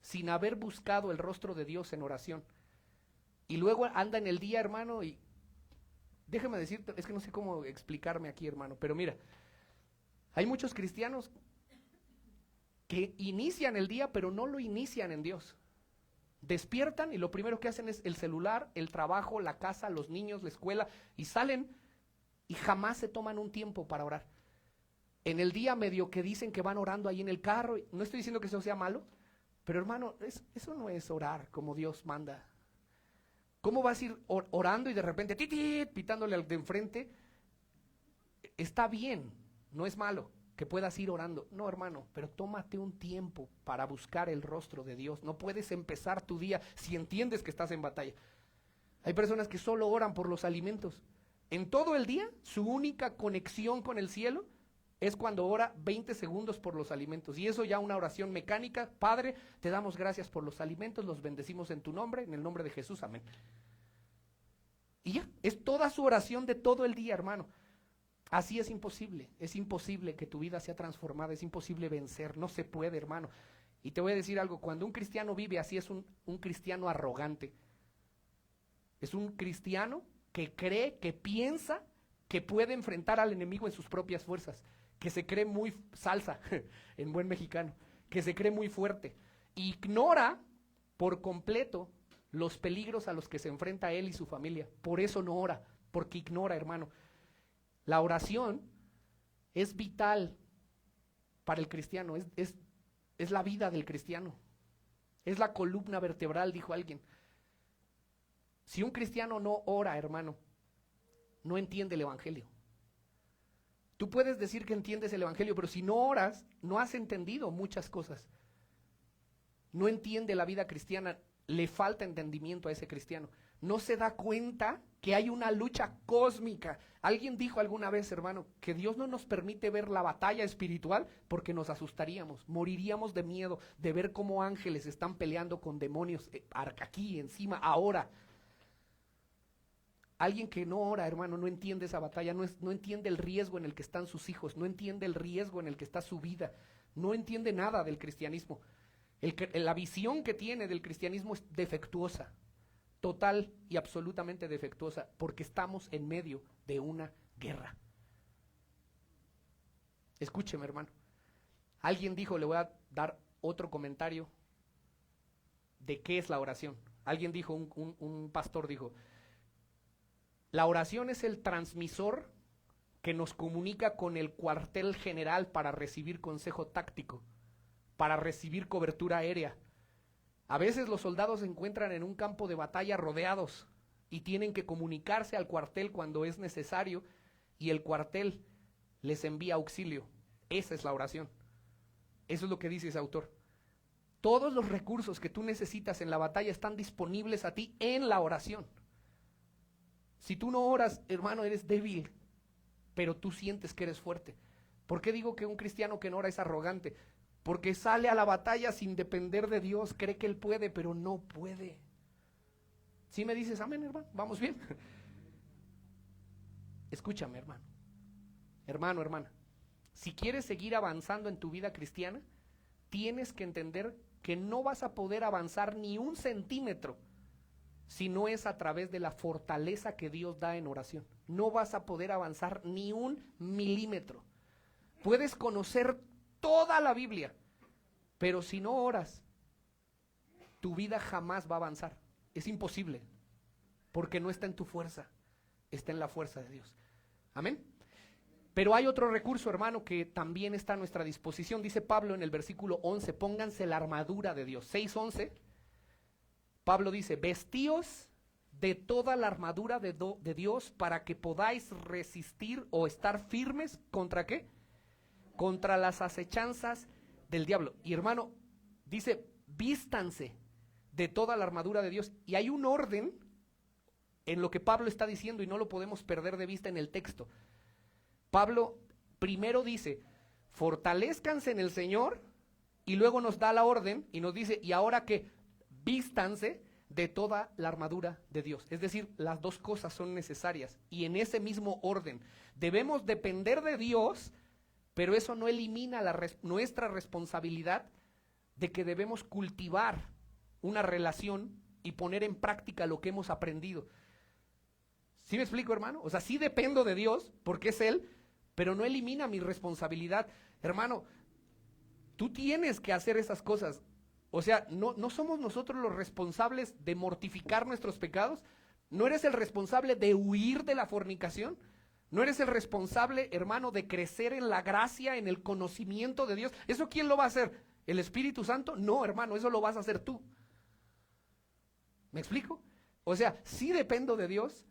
sin haber buscado el rostro de Dios en oración, y luego anda en el día, hermano, y déjame decirte, es que no sé cómo explicarme aquí, hermano, pero mira, hay muchos cristianos que inician el día, pero no lo inician en Dios. Despiertan y lo primero que hacen es el celular, el trabajo, la casa, los niños, la escuela, y salen y jamás se toman un tiempo para orar. En el día medio que dicen que van orando ahí en el carro, no estoy diciendo que eso sea malo, pero hermano, eso no es orar como Dios manda. ¿Cómo vas a ir orando y de repente pitándole al de enfrente? Está bien, no es malo que puedas ir orando. No, hermano, pero tómate un tiempo para buscar el rostro de Dios. No puedes empezar tu día si entiendes que estás en batalla. Hay personas que solo oran por los alimentos. En todo el día, su única conexión con el cielo es cuando ora 20 segundos por los alimentos. Y eso ya una oración mecánica. Padre, te damos gracias por los alimentos, los bendecimos en tu nombre, en el nombre de Jesús, amén. Y ya, es toda su oración de todo el día, hermano. Así es imposible que tu vida sea transformada, es imposible vencer, no se puede, hermano. Y te voy a decir algo, cuando un cristiano vive así es un cristiano arrogante. Es un cristiano que cree, que piensa que puede enfrentar al enemigo en sus propias fuerzas, que se cree muy salsa, en buen mexicano, que se cree muy fuerte. Ignora por completo los peligros a los que se enfrenta él y su familia. Por eso no ora, porque ignora, hermano. La oración es vital para el cristiano, es la vida del cristiano, es la columna vertebral, dijo alguien. Si un cristiano no ora, hermano, no entiende el evangelio. Tú puedes decir que entiendes el evangelio, pero si no oras, no has entendido muchas cosas. No entiende la vida cristiana, le falta entendimiento a ese cristiano. No se da cuenta que hay una lucha cósmica. Alguien dijo alguna vez, hermano, que Dios no nos permite ver la batalla espiritual porque nos asustaríamos, moriríamos de miedo de ver cómo ángeles están peleando con demonios aquí, encima, ahora. Alguien que no ora, hermano, no entiende esa batalla, no entiende el riesgo en el que están sus hijos, no entiende el riesgo en el que está su vida, no entiende nada del cristianismo. La visión que tiene del cristianismo es defectuosa. Total y absolutamente defectuosa, porque estamos en medio de una guerra. Escúcheme, hermano. Alguien dijo, le voy a dar otro comentario de qué es la oración. Alguien dijo, un pastor dijo, la oración es el transmisor que nos comunica con el cuartel general para recibir consejo táctico, para recibir cobertura aérea. A veces los soldados se encuentran en un campo de batalla rodeados y tienen que comunicarse al cuartel cuando es necesario y el cuartel les envía auxilio. Esa es la oración. Eso es lo que dice ese autor. Todos los recursos que tú necesitas en la batalla están disponibles a ti en la oración. Si tú no oras, hermano, eres débil, pero tú sientes que eres fuerte. ¿Por qué digo que un cristiano que no ora es arrogante? Porque sale a la batalla sin depender de Dios, cree que él puede, pero no puede. ¿Sí me dices amén, hermano? ¿Vamos bien? Escúchame, hermano. Hermano, hermana. Si quieres seguir avanzando en tu vida cristiana, tienes que entender que no vas a poder avanzar ni un centímetro si no es a través de la fortaleza que Dios da en oración. No vas a poder avanzar ni un milímetro. Puedes conocer toda la Biblia, pero si no oras, tu vida jamás va a avanzar. Es imposible, porque no está en tu fuerza, está en la fuerza de Dios. Amén. Pero hay otro recurso, hermano, que también está a nuestra disposición. Dice Pablo en el versículo 11, pónganse la armadura de Dios. 6:11, Pablo dice, vestíos de toda la armadura de Dios para que podáis resistir o estar firmes, ¿contra qué? Contra las acechanzas del diablo. Y hermano, dice, vístanse de toda la armadura de Dios. Y hay un orden en lo que Pablo está diciendo y no lo podemos perder de vista en el texto. Pablo primero dice, fortalezcanse en el Señor, y luego nos da la orden y nos dice, y ahora que vístanse de toda la armadura de Dios. Es decir, las dos cosas son necesarias y en ese mismo orden. Debemos depender de Dios, pero eso no elimina nuestra responsabilidad de que debemos cultivar una relación y poner en práctica lo que hemos aprendido. ¿Sí me explico, hermano? O sea, sí dependo de Dios porque es Él, pero no elimina mi responsabilidad. Hermano, tú tienes que hacer esas cosas. O sea, no somos nosotros los responsables de mortificar nuestros pecados. ¿No eres el responsable de huir de la fornicación? ¿No eres el responsable, hermano, de crecer en la gracia, en el conocimiento de Dios? ¿Eso quién lo va a hacer? ¿El Espíritu Santo? No, hermano, eso lo vas a hacer tú. ¿Me explico? O sea, sí dependo de Dios,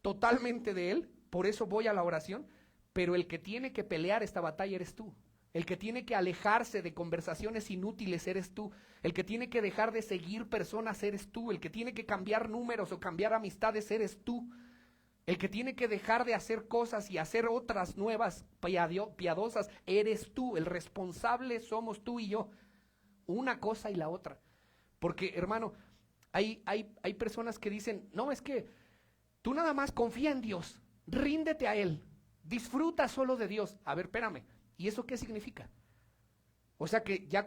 totalmente de Él, por eso voy a la oración, pero el que tiene que pelear esta batalla eres tú. El que tiene que alejarse de conversaciones inútiles eres tú. El que tiene que dejar de seguir personas eres tú. El que tiene que cambiar números o cambiar amistades eres tú. El que tiene que dejar de hacer cosas y hacer otras nuevas, piadosas, eres tú. El responsable somos tú y yo. Una cosa y la otra. Porque, hermano, hay personas que dicen, no, es que tú nada más confía en Dios, ríndete a Él, disfruta solo de Dios. A ver, espérame, ¿y eso qué significa? O sea que ya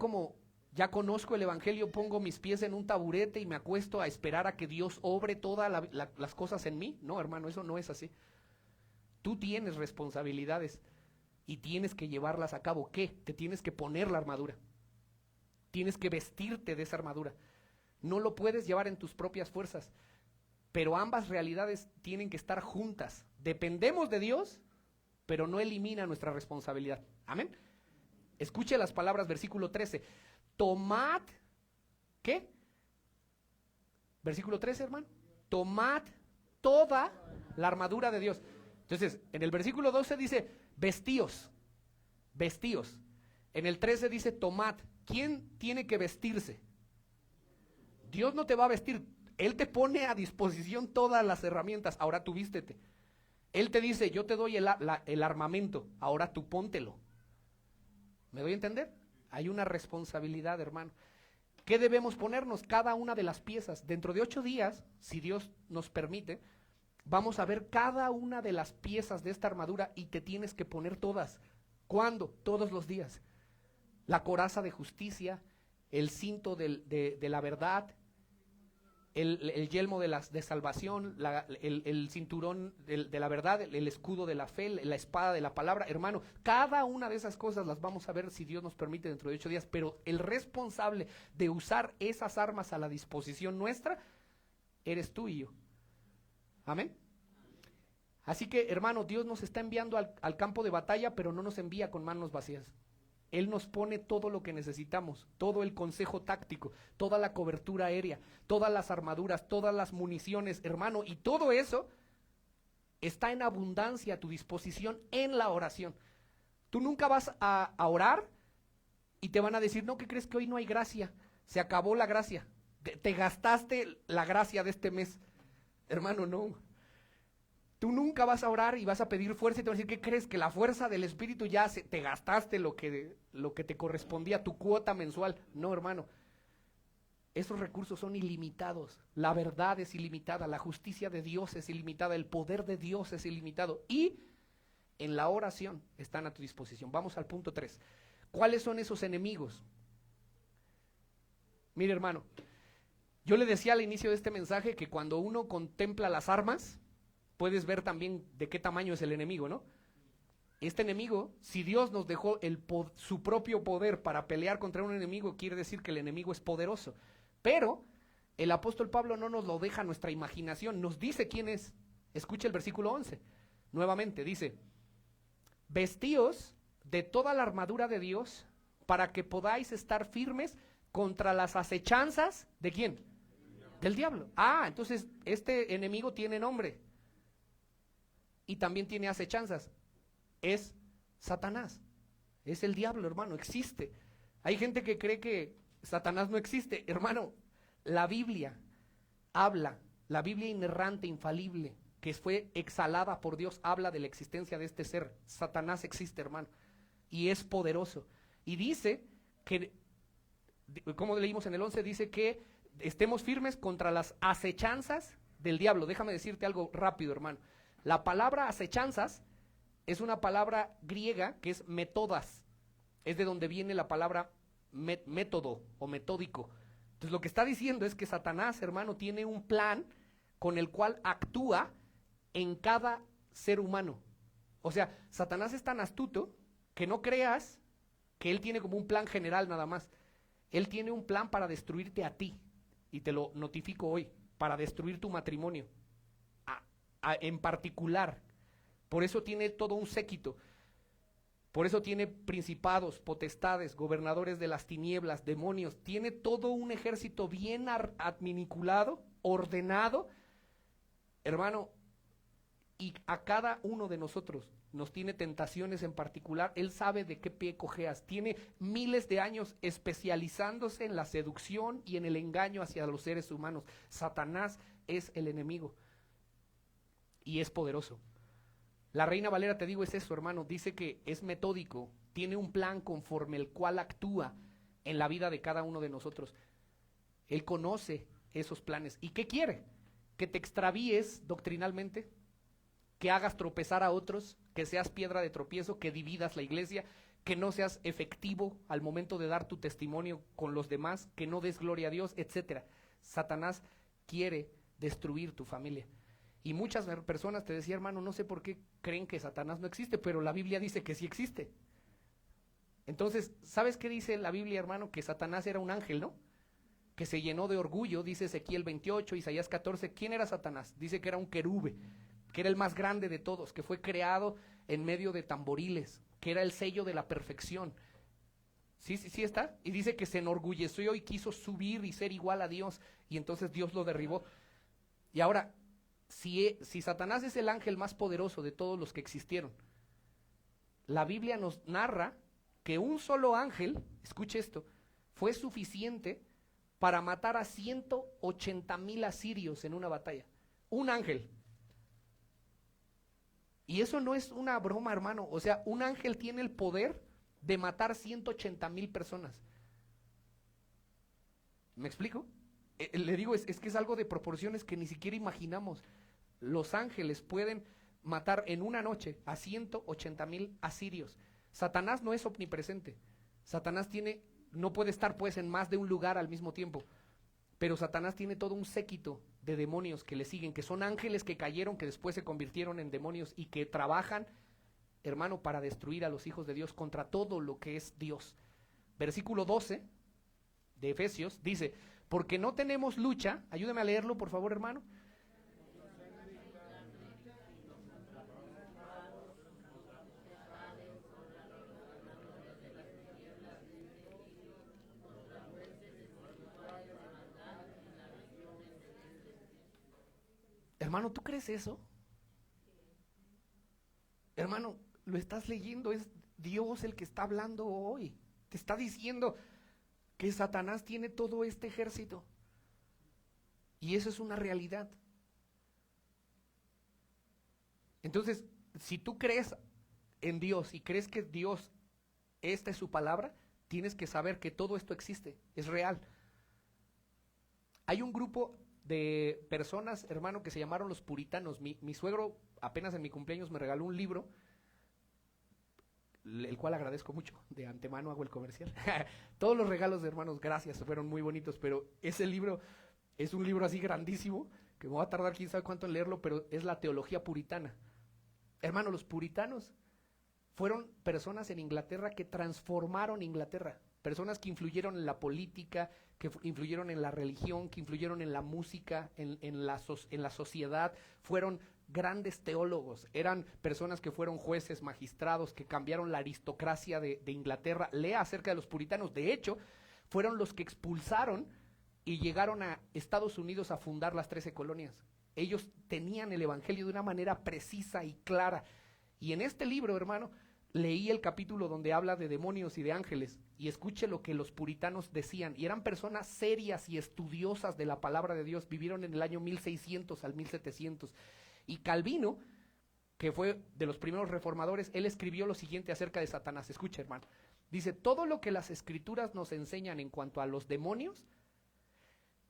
conozco el evangelio, pongo mis pies en un taburete y me acuesto a esperar a que Dios obre todas las cosas en mí. No, hermano, eso no es así. Tú tienes responsabilidades y tienes que llevarlas a cabo. ¿Qué? Te tienes que poner la armadura. Tienes que vestirte de esa armadura. No lo puedes llevar en tus propias fuerzas, pero ambas realidades tienen que estar juntas. Dependemos de Dios, pero no elimina nuestra responsabilidad. Amén. Escuche las palabras, versículo 13. Tomad, ¿qué? Versículo 13, hermano. Tomad toda la armadura de Dios. Entonces, en el versículo 12 dice, vestíos, vestíos. En el 13 dice, tomad. ¿Quién tiene que vestirse? Dios no te va a vestir. Él te pone a disposición todas las herramientas. Ahora tú vístete. Él te dice, yo te doy el armamento. Ahora tú póntelo. ¿Me doy a entender? Hay una responsabilidad, hermano. ¿Qué debemos ponernos? Cada una de las piezas. Dentro de 8 días, si Dios nos permite, vamos a ver cada una de las piezas de esta armadura y te tienes que poner todas. ¿Cuándo? Todos los días. La coraza de justicia, el cinto de la verdad, el yelmo de salvación, el cinturón de la verdad, el escudo de la fe, la espada de la palabra. Hermano, cada una de esas cosas las vamos a ver si Dios nos permite dentro de 8 días, pero el responsable de usar esas armas a la disposición nuestra, eres tú y yo. Amén. Así que, hermano, Dios nos está enviando al campo de batalla, pero no nos envía con manos vacías. Él nos pone todo lo que necesitamos, todo el consejo táctico, toda la cobertura aérea, todas las armaduras, todas las municiones, hermano, y todo eso está en abundancia a tu disposición en la oración. Tú nunca vas a orar y te van a decir, no, ¿qué crees que hoy no hay gracia? Se acabó la gracia, te gastaste la gracia de este mes. Hermano, no. Tú nunca vas a orar y vas a pedir fuerza y te van a decir, ¿qué crees? Que la fuerza del Espíritu ya te gastaste lo que te correspondía, tu cuota mensual. No, hermano. Esos recursos son ilimitados. La verdad es ilimitada, la justicia de Dios es ilimitada, el poder de Dios es ilimitado. Y en la oración están a tu disposición. Vamos al punto 3. ¿Cuáles son esos enemigos? Mire, hermano, yo le decía al inicio de este mensaje que cuando uno contempla las armas, puedes ver también de qué tamaño es el enemigo, ¿no? Este enemigo, si Dios nos dejó su propio poder para pelear contra un enemigo, quiere decir que el enemigo es poderoso. Pero el apóstol Pablo no nos lo deja a nuestra imaginación, nos dice quién es. Escucha el versículo 11. Nuevamente dice, vestíos de toda la armadura de Dios para que podáis estar firmes contra las acechanzas, ¿de quién? Del diablo. Ah, entonces este enemigo tiene nombre y también tiene acechanzas. Es Satanás, es el diablo, hermano, existe. Hay gente que cree que Satanás no existe. Hermano, la Biblia habla, la Biblia inerrante, infalible, que fue exhalada por Dios, habla de la existencia de este ser. Satanás existe, hermano, y es poderoso. Y dice que, como leímos en el 11, dice que estemos firmes contra las acechanzas del diablo. Déjame decirte algo rápido, hermano. La palabra acechanzas es una palabra griega que es metodas. Es de donde viene la palabra método o metódico. Entonces lo que está diciendo es que Satanás, hermano, tiene un plan con el cual actúa en cada ser humano. O sea, Satanás es tan astuto que no creas que él tiene como un plan general nada más. Él tiene un plan para destruirte a ti, y te lo notifico hoy, para destruir tu matrimonio, en particular. Por eso tiene todo un séquito. Por eso tiene principados, potestades, gobernadores de las tinieblas, demonios. Tiene todo un ejército bien adminiculado, ordenado, hermano. Y a cada uno de nosotros nos tiene tentaciones en particular. Él sabe de qué pie cojeas. Tiene miles de años especializándose en la seducción y en el engaño hacia los seres humanos. Satanás es el enemigo y es poderoso. La Reina Valera, te digo, es eso, hermano. Dice que es metódico, tiene un plan conforme el cual actúa en la vida de cada uno de nosotros. Él conoce esos planes. ¿Y qué quiere? Que te extravíes doctrinalmente, que hagas tropezar a otros, que seas piedra de tropiezo, que dividas la iglesia, que no seas efectivo al momento de dar tu testimonio con los demás, que no des gloria a Dios, etcétera. Satanás quiere destruir tu familia. Y muchas personas, te decía, hermano, no sé por qué creen que Satanás no existe, pero la Biblia dice que sí existe. Entonces, ¿sabes qué dice la Biblia, hermano? Que Satanás era un ángel, ¿no? Que se llenó de orgullo, dice Ezequiel 28, Isaías 14. ¿Quién era Satanás? Dice que era un querube, que era el más grande de todos, que fue creado en medio de tamboriles, que era el sello de la perfección. Sí está. Y dice que se enorgulleció y quiso subir y ser igual a Dios, y entonces Dios lo derribó. Y ahora, si Satanás es el ángel más poderoso de todos los que existieron, la Biblia nos narra que un solo ángel, escuche esto, fue suficiente para matar a 180,000 asirios en una batalla. Un ángel. Y eso no es una broma, hermano. O sea, un ángel tiene el poder de matar 180,000 personas. ¿Me explico? Le digo, es que es algo de proporciones que ni siquiera imaginamos. Los ángeles pueden matar en una noche a 180,000 asirios. Satanás no es omnipresente. Satanás no puede estar pues en más de un lugar al mismo tiempo. Pero Satanás tiene todo un séquito de demonios que le siguen, que son ángeles que cayeron, que después se convirtieron en demonios y que trabajan, hermano, para destruir a los hijos de Dios contra todo lo que es Dios. Versículo 12 de Efesios dice, porque no tenemos lucha, ayúdame a leerlo por favor, hermano. Hermano, ¿tú crees eso? Hermano, lo estás leyendo, es Dios el que está hablando hoy. Te está diciendo que Satanás tiene todo este ejército. Y eso es una realidad. Entonces, si tú crees en Dios y crees que Dios, esta es su palabra, tienes que saber que todo esto existe, es real. Hay un grupo de personas, hermano, que se llamaron los puritanos. Mi suegro apenas en mi cumpleaños me regaló un libro, el cual agradezco mucho, de antemano hago el comercial. Todos los regalos de hermanos, gracias, fueron muy bonitos, pero ese libro es un libro así grandísimo, que me va a tardar quién sabe cuánto en leerlo, pero es la teología puritana. Hermano, los puritanos fueron personas en Inglaterra que transformaron Inglaterra, personas que influyeron en la política, que influyeron en la religión, que influyeron en la música, en la sociedad, fueron grandes teólogos, eran personas que fueron jueces, magistrados, que cambiaron la aristocracia de Inglaterra. Lea acerca de los puritanos. De hecho, fueron los que expulsaron y llegaron a Estados Unidos a fundar las 13 colonias. Ellos tenían el evangelio de una manera precisa y clara. Y en este libro, hermano, leí el capítulo donde habla de demonios y de ángeles, y escuche lo que los puritanos decían, y eran personas serias y estudiosas de la palabra de Dios. Vivieron en el año 1600 al 1700, y Calvino, que fue de los primeros reformadores, él escribió lo siguiente acerca de Satanás. Escuche, hermano, dice: todo lo que las escrituras nos enseñan en cuanto a los demonios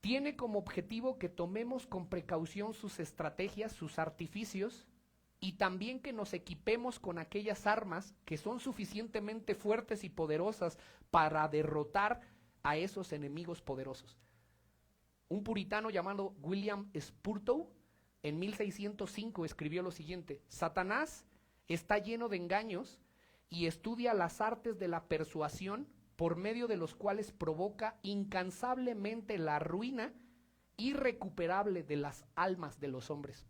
tiene como objetivo que tomemos con precaución sus estrategias, sus artificios, y también que nos equipemos con aquellas armas que son suficientemente fuertes y poderosas para derrotar a esos enemigos poderosos. Un puritano llamado William Spurtow en 1605 escribió lo siguiente: Satanás está lleno de engaños y estudia las artes de la persuasión, por medio de los cuales provoca incansablemente la ruina irrecuperable de las almas de los hombres.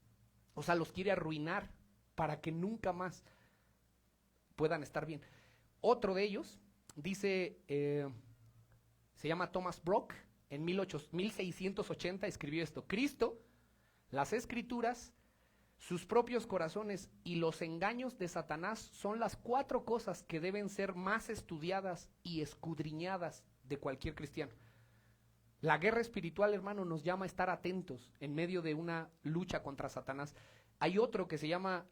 O sea, los quiere arruinar para que nunca más puedan estar bien. Otro de ellos dice, se llama Thomas Brock, en 1680 escribió esto: Cristo, las escrituras, sus propios corazones y los engaños de Satanás son las 4 cosas que deben ser más estudiadas y escudriñadas de cualquier cristiano. La guerra espiritual, hermano, nos llama a estar atentos en medio de una lucha contra Satanás. Hay otro que se llama,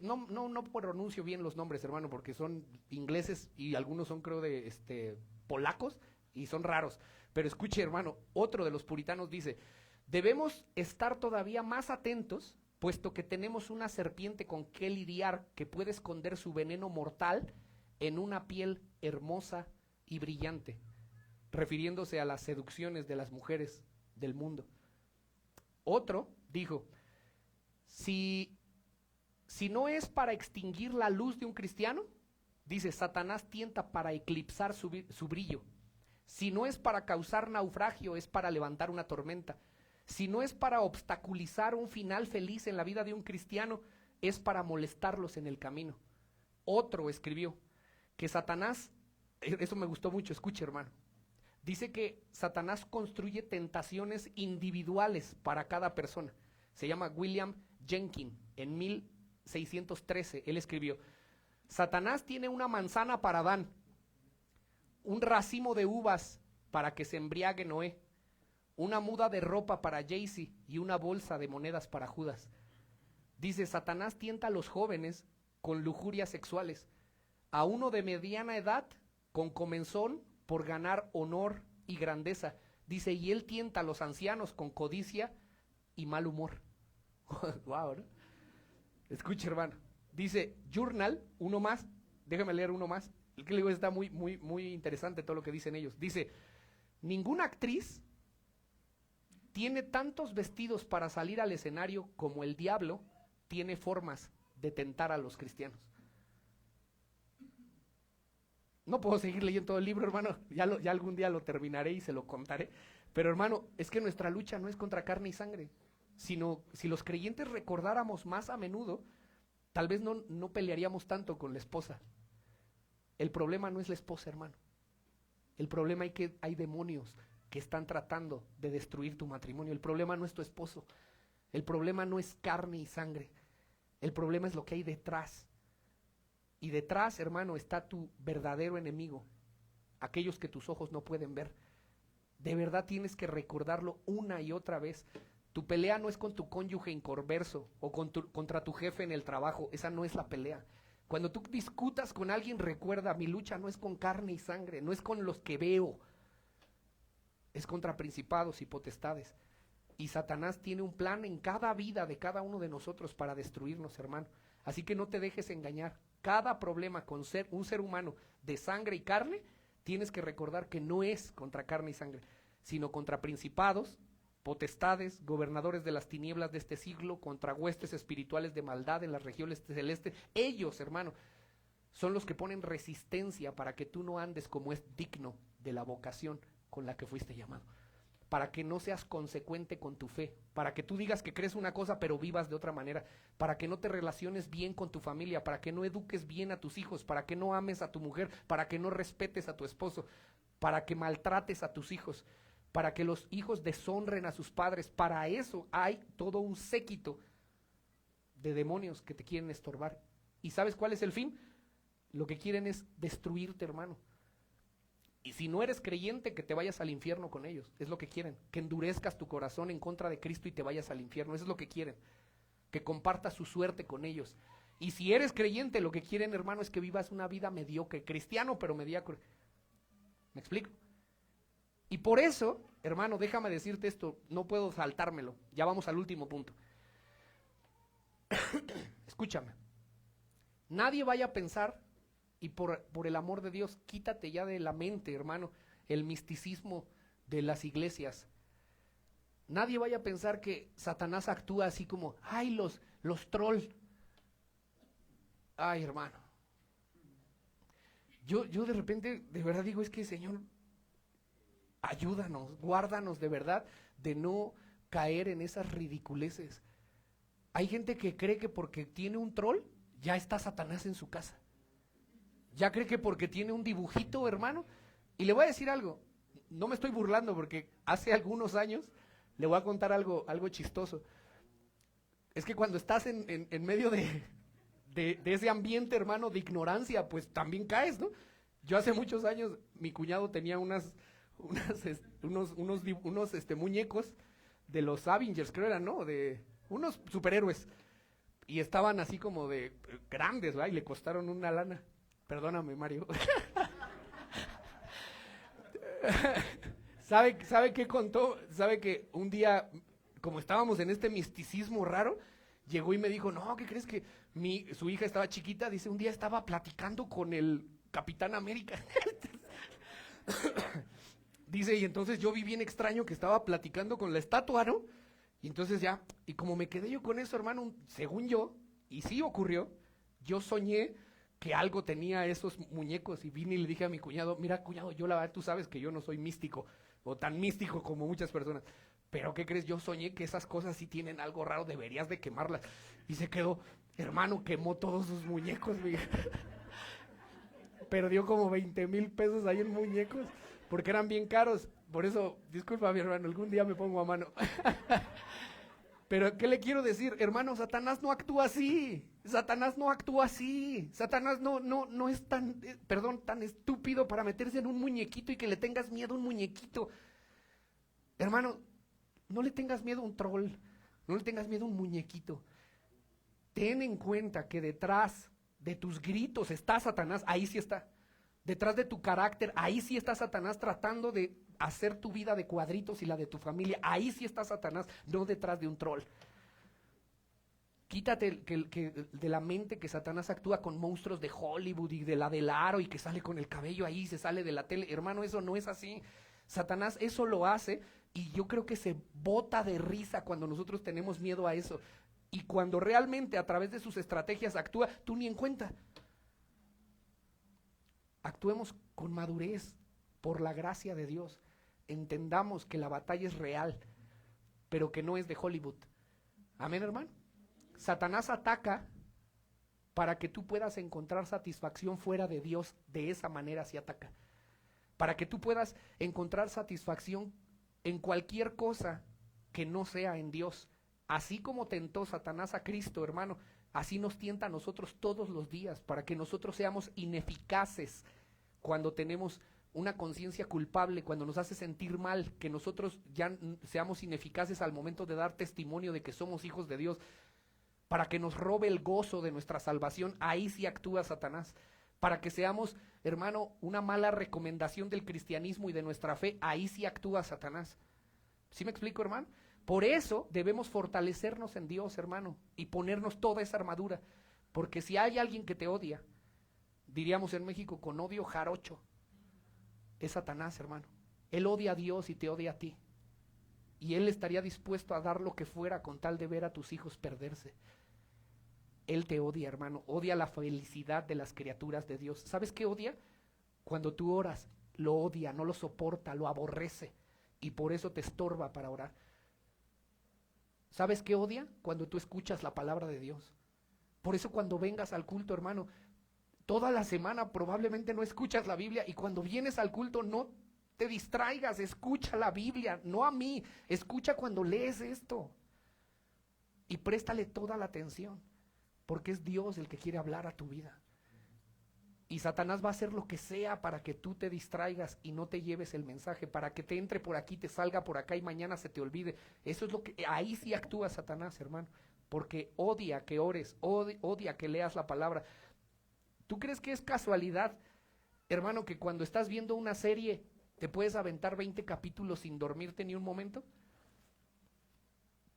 no pronuncio bien los nombres, hermano, porque son ingleses y algunos son, creo, de polacos, y son raros. Pero escuche, hermano, otro de los puritanos dice: debemos estar todavía más atentos, puesto que tenemos una serpiente con que lidiar que puede esconder su veneno mortal en una piel hermosa y brillante, refiriéndose a las seducciones de las mujeres del mundo. Otro dijo: si no es para extinguir la luz de un cristiano, dice, Satanás tienta para eclipsar su brillo. Si no es para causar naufragio, es para levantar una tormenta. Si no es para obstaculizar un final feliz en la vida de un cristiano, es para molestarlos en el camino. Otro escribió que Satanás, eso me gustó mucho, escuche, hermano, dice que Satanás construye tentaciones individuales para cada persona. Se llama William Jenkins, en 1613, él escribió: Satanás tiene una manzana para Adán, un racimo de uvas para que se embriague Noé, una muda de ropa para Jaycee y una bolsa de monedas para Judas. Dice: Satanás tienta a los jóvenes con lujurias sexuales, a uno de mediana edad con comezón por ganar honor y grandeza. Dice: y él tienta a los ancianos con codicia y mal humor. Wow, ¿no? Escuche, hermano. Dice Journal, uno más, déjame leer uno más. El que le digo, está muy interesante todo lo que dicen ellos. Dice: ninguna actriz tiene tantos vestidos para salir al escenario como el diablo tiene formas de tentar a los cristianos. No puedo seguir leyendo todo el libro, hermano, ya algún día lo terminaré y se lo contaré. Pero, hermano, es que nuestra lucha no es contra carne y sangre, sino si los creyentes recordáramos más a menudo, tal vez no pelearíamos tanto con la esposa. El problema no es la esposa, hermano. El problema es que hay demonios que están tratando de destruir tu matrimonio. El problema no es tu esposo. El problema no es carne y sangre. El problema es lo que hay detrás. Y detrás, hermano, está tu verdadero enemigo, aquellos que tus ojos no pueden ver. De verdad tienes que recordarlo una y otra vez. Tu pelea no es con tu cónyuge inconverso o contra tu jefe en el trabajo. Esa no es la pelea. Cuando tú discutas con alguien, recuerda: mi lucha no es con carne y sangre, no es con los que veo, es contra principados y potestades. Y Satanás tiene un plan en cada vida de cada uno de nosotros para destruirnos, hermano. Así que no te dejes engañar. Cada problema con un ser humano de sangre y carne, tienes que recordar que no es contra carne y sangre, sino contra principados, potestades, gobernadores de las tinieblas de este siglo, contra huestes espirituales de maldad en las regiones celestes. Ellos, hermano, son los que ponen resistencia para que tú no andes como es digno de la vocación con la que fuiste llamado. para que no seas consecuente con tu fe, para que tú digas que crees una cosa pero vivas de otra manera, para que no te relaciones bien con tu familia, para que no eduques bien a tus hijos, para que no ames a tu mujer, para que no respetes a tu esposo, para que maltrates a tus hijos, para que los hijos deshonren a sus padres. Para eso hay todo un séquito de demonios que te quieren estorbar. ¿Y sabes cuál es el fin? Lo que quieren es destruirte, hermano. Y si no eres creyente, que te vayas al infierno con ellos. Es lo que quieren. Que endurezcas tu corazón en contra de Cristo y te vayas al infierno. Eso es lo que quieren. Que compartas su suerte con ellos. Y si eres creyente, lo que quieren, hermano, es que vivas una vida mediocre. Cristiano, pero mediocre. ¿Me explico? Y por eso, hermano, déjame decirte esto. No puedo saltármelo. Ya vamos al último punto. Escúchame. Nadie vaya a pensar, y por el amor de Dios, quítate ya de la mente, hermano, el misticismo de las iglesias. Nadie vaya a pensar que Satanás actúa así como, ay, los trolls. Ay, hermano. Yo de repente, de verdad digo, es que Señor, ayúdanos, guárdanos de verdad de no caer en esas ridiculeces. Hay gente que cree que porque tiene un troll, ya está Satanás en su casa. Ya cree que porque tiene un dibujito, hermano. Y le voy a decir algo, no me estoy burlando porque hace algunos años, le voy a contar algo chistoso. Es que cuando estás en medio de ese ambiente, hermano, de ignorancia, pues también caes, ¿no? Yo hace muchos años, mi cuñado tenía unos muñecos de los Avengers, creo eran, ¿no? De unos superhéroes. Y estaban así como de grandes, ¿verdad? Y le costaron una lana. Perdóname, Mario. ¿Sabe qué contó? ¿Sabe que un día, como estábamos en este misticismo raro, llegó y me dijo, no, ¿qué crees que su hija estaba chiquita? Dice, un día estaba platicando con el Capitán América. Dice, y entonces yo vi bien extraño que estaba platicando con la estatua, ¿no? Y entonces ya, y como me quedé yo con eso, hermano, según yo, y sí ocurrió, yo soñé que algo tenía esos muñecos y vine y le dije a mi cuñado, mira cuñado, yo la verdad tú sabes que yo no soy místico o tan místico como muchas personas, pero ¿qué crees? Yo soñé que esas cosas sí tienen algo raro, deberías de quemarlas. Y se quedó, hermano, quemó todos sus muñecos, perdió como 20,000 pesos ahí en muñecos porque eran bien caros. Por eso, disculpa mi hermano, algún día me pongo a mano. Pero, ¿qué le quiero decir? Hermano, Satanás no actúa así. Satanás no actúa así. Satanás no es tan, tan estúpido para meterse en un muñequito y que le tengas miedo a un muñequito. Hermano, no le tengas miedo a un troll. No le tengas miedo a un muñequito. Ten en cuenta que detrás de tus gritos está Satanás. Ahí sí está. Detrás de tu carácter, ahí sí está Satanás tratando de hacer tu vida de cuadritos y la de tu familia. Ahí sí está Satanás, no detrás de un troll. Quítate de la mente que Satanás actúa con monstruos de Hollywood y de la del aro y que sale con el cabello ahí, se sale de la tele. Hermano, eso no es así. Satanás eso lo hace y yo creo que se bota de risa cuando nosotros tenemos miedo a eso. Y cuando realmente a través de sus estrategias actúa, tú ni en cuenta. Actuemos con madurez por la gracia de Dios. Entendamos que la batalla es real, pero que no es de Hollywood. Amén, hermano. Satanás ataca para que tú puedas encontrar satisfacción fuera de Dios. De esa manera se ataca. Para que tú puedas encontrar satisfacción en cualquier cosa que no sea en Dios. Así como tentó Satanás a Cristo, hermano, así nos tienta a nosotros todos los días, para que nosotros seamos ineficaces cuando tenemos una conciencia culpable, cuando nos hace sentir mal, que nosotros ya seamos ineficaces al momento de dar testimonio de que somos hijos de Dios, para que nos robe el gozo de nuestra salvación. Ahí sí actúa Satanás. Para que seamos, hermano, una mala recomendación del cristianismo y de nuestra fe, ahí sí actúa Satanás. ¿Sí me explico, hermano? Por eso debemos fortalecernos en Dios, hermano, y ponernos toda esa armadura. Porque si hay alguien que te odia, diríamos en México, con odio jarocho, es Satanás, hermano. Él odia a Dios y te odia a ti. Y él estaría dispuesto a dar lo que fuera con tal de ver a tus hijos perderse. Él te odia, hermano. Odia la felicidad de las criaturas de Dios. ¿Sabes qué odia? Cuando tú oras, lo odia, no lo soporta, lo aborrece. y por eso te estorba para orar. ¿Sabes qué odia? Cuando tú escuchas la palabra de Dios. Por eso cuando vengas al culto, hermano, toda la semana probablemente no escuchas la Biblia, y cuando vienes al culto no te distraigas, escucha la Biblia, no a mí, escucha cuando lees esto y préstale toda la atención, porque es Dios el que quiere hablar a tu vida. Y Satanás va a hacer lo que sea para que tú te distraigas y no te lleves el mensaje, para que te entre por aquí, te salga por acá y mañana se te olvide. Eso es lo que, ahí sí actúa Satanás, hermano, porque odia que ores, odia que leas la palabra. ¿Tú crees que es casualidad, hermano, que cuando estás viendo una serie te puedes aventar 20 capítulos sin dormirte ni un momento?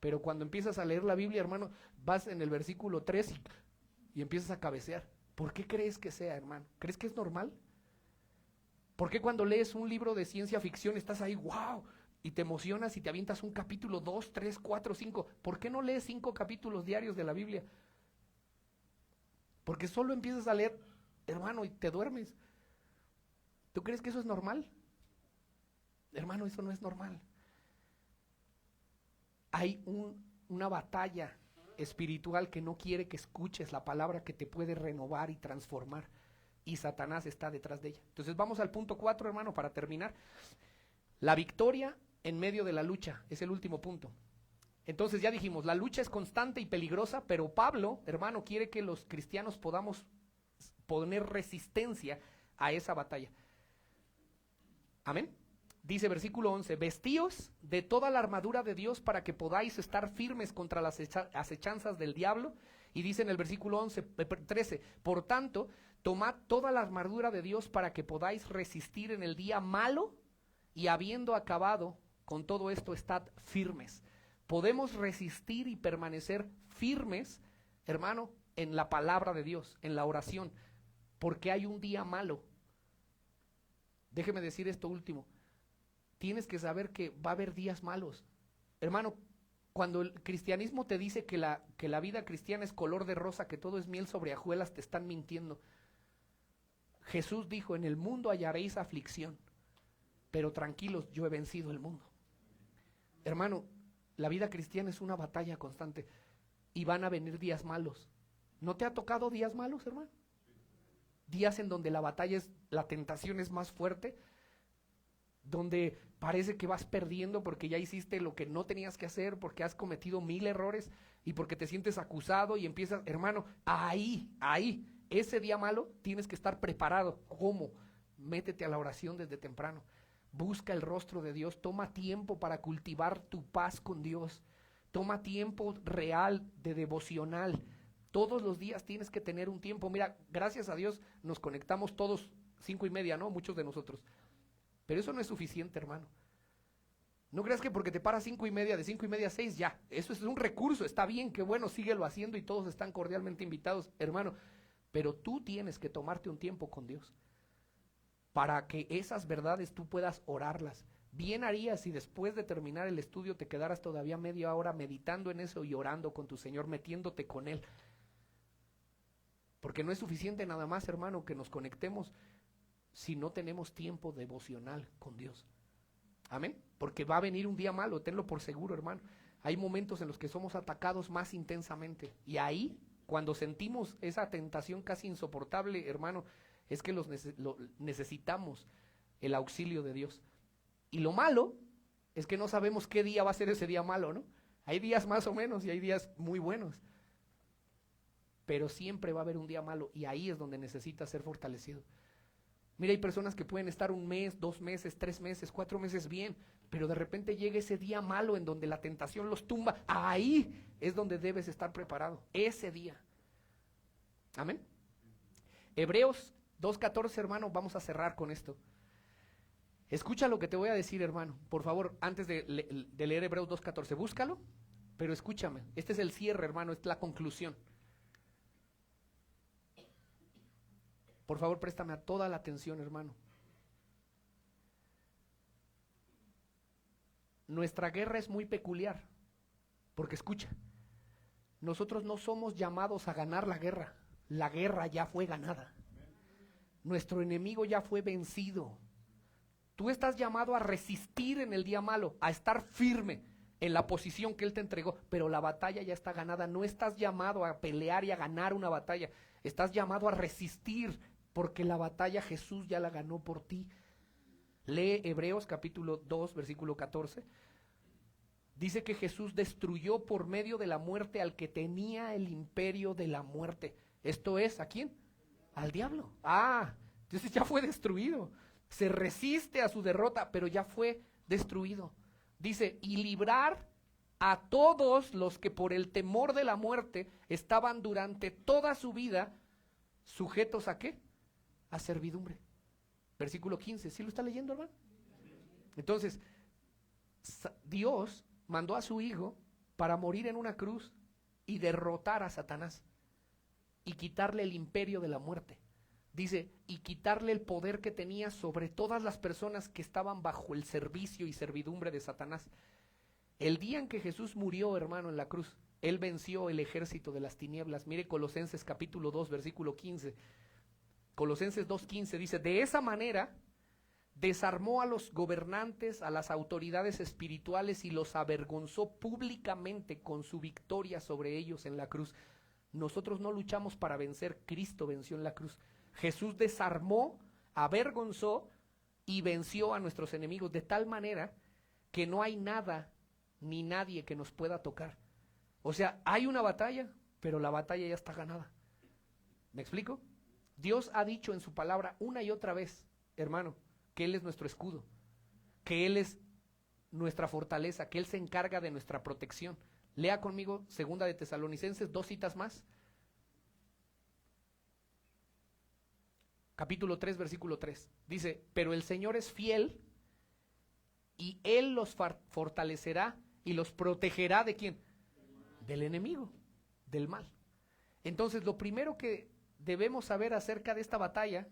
Pero cuando empiezas a leer la Biblia, hermano, vas en el versículo 3 y empiezas a cabecear. ¿Por qué crees que sea, hermano? ¿Crees que es normal? ¿Por qué cuando lees un libro de ciencia ficción estás ahí, wow, y te emocionas y te avientas un capítulo, 2, 3, 4, 5? ¿Por qué no lees 5 capítulos diarios de la Biblia? Porque solo empiezas a leer, hermano, y te duermes. ¿Tú crees que eso es normal? Hermano, eso no es normal. Hay una batalla espiritual que no quiere que escuches la palabra que te puede renovar y transformar, y Satanás está detrás de ella. Entonces vamos al punto 4, hermano, para terminar. La victoria en medio de la lucha es el último punto. Entonces ya dijimos, la lucha es constante y peligrosa, pero Pablo, hermano, quiere que los cristianos podamos poner resistencia a esa batalla. Amén. Dice versículo 11, vestíos de toda la armadura de Dios para que podáis estar firmes contra las acechanzas del diablo. Y dice en el versículo 13, por tanto, tomad toda la armadura de Dios para que podáis resistir en el día malo, y habiendo acabado con todo esto, estad firmes. Podemos resistir y permanecer firmes, hermano, en la palabra de Dios, en la oración, porque hay un día malo. Déjeme decir esto último. Tienes que saber que va a haber días malos. Hermano, cuando el cristianismo te dice que la vida cristiana es color de rosa, que todo es miel sobre hojuelas, te están mintiendo. Jesús dijo, en el mundo hallaréis aflicción, pero tranquilos, yo he vencido el mundo. Hermano, la vida cristiana es una batalla constante y van a venir días malos. ¿No te ha tocado días malos, hermano? Días en donde la tentación es más fuerte, donde parece que vas perdiendo porque ya hiciste lo que no tenías que hacer, porque has cometido 1000 errores y porque te sientes acusado y empiezas, hermano, ahí, ese día malo tienes que estar preparado. ¿Cómo? Métete a la oración desde temprano, busca el rostro de Dios, toma tiempo para cultivar tu paz con Dios, toma tiempo real de devocional. Todos los días tienes que tener un tiempo. Mira, gracias a Dios nos conectamos todos 5:30, ¿no? Muchos de nosotros. Pero eso no es suficiente, hermano. No creas que porque te paras 5:30, de 5:30 a 6, ya. Eso es un recurso, está bien, qué bueno, síguelo haciendo y todos están cordialmente invitados, hermano. Pero tú tienes que tomarte un tiempo con Dios para que esas verdades tú puedas orarlas. Bien harías si después de terminar el estudio te quedaras todavía media hora meditando en eso y orando con tu Señor, metiéndote con Él. Porque no es suficiente nada más, hermano, que nos conectemos si no tenemos tiempo devocional con Dios. Amén. Porque va a venir un día malo, tenlo por seguro, hermano. Hay momentos en los que somos atacados más intensamente. Y ahí, cuando sentimos esa tentación casi insoportable, hermano, es que necesitamos el auxilio de Dios. Y lo malo es que no sabemos qué día va a ser ese día malo, ¿no? Hay días más o menos y hay días muy buenos. Pero siempre va a haber un día malo y ahí es donde necesitas ser fortalecido. Mira, hay personas que pueden estar 1 mes, 2 meses, 3 meses, 4 meses bien, pero de repente llega ese día malo en donde la tentación los tumba. Ahí es donde debes estar preparado, ese día. Amén. Hebreos 2:14, hermano, vamos a cerrar con esto. Escucha lo que te voy a decir, hermano. Por favor, antes de leer Hebreos 2:14, búscalo, pero escúchame. Este es el cierre, hermano, es la conclusión. Por favor, préstame a toda la atención, hermano. Nuestra guerra es muy peculiar, porque escucha, nosotros no somos llamados a ganar la guerra ya fue ganada. Nuestro enemigo ya fue vencido. Tú estás llamado a resistir en el día malo, a estar firme en la posición que Él te entregó, pero la batalla ya está ganada. No estás llamado a pelear y a ganar una batalla, estás llamado a resistir, porque la batalla Jesús ya la ganó por ti. Lee Hebreos capítulo 2, versículo 14. Dice que Jesús destruyó por medio de la muerte al que tenía el imperio de la muerte. Esto es, ¿a quién? Al diablo. Entonces ya fue destruido. Se resiste a su derrota, pero ya fue destruido. Dice, y librar a todos los que por el temor de la muerte estaban durante toda su vida sujetos ¿a qué? A servidumbre. Versículo 15, ¿sí lo está leyendo, hermano? Entonces, Dios mandó a su Hijo para morir en una cruz y derrotar a Satanás y quitarle el imperio de la muerte. Dice, y quitarle el poder que tenía sobre todas las personas que estaban bajo el servicio y servidumbre de Satanás. El día en que Jesús murió, hermano, en la cruz, Él venció el ejército de las tinieblas. Mire Colosenses capítulo 2, versículo 15. Colosenses 2:15 dice, de esa manera desarmó a los gobernantes, a las autoridades espirituales y los avergonzó públicamente con su victoria sobre ellos en la cruz. Nosotros no luchamos para vencer, Cristo venció en la cruz. Jesús desarmó, avergonzó y venció a nuestros enemigos de tal manera que no hay nada ni nadie que nos pueda tocar. O sea, hay una batalla, pero la batalla ya está ganada. ¿Me explico? Dios ha dicho en su palabra una y otra vez, hermano, que Él es nuestro escudo, que Él es nuestra fortaleza, que Él se encarga de nuestra protección. Lea conmigo 2 de Tesalonicenses, 2 citas más. Capítulo 3, versículo 3. Dice, pero el Señor es fiel y Él los fortalecerá y los protegerá ¿de quién? Del enemigo, del mal. Entonces, lo primero que debemos saber acerca de esta batalla,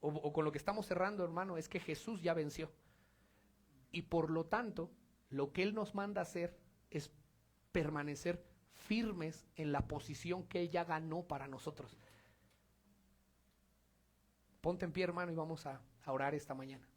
o con lo que estamos cerrando, hermano, es que Jesús ya venció. Y por lo tanto, lo que Él nos manda hacer es permanecer firmes en la posición que Él ya ganó para nosotros. Ponte en pie, hermano, y vamos a orar esta mañana.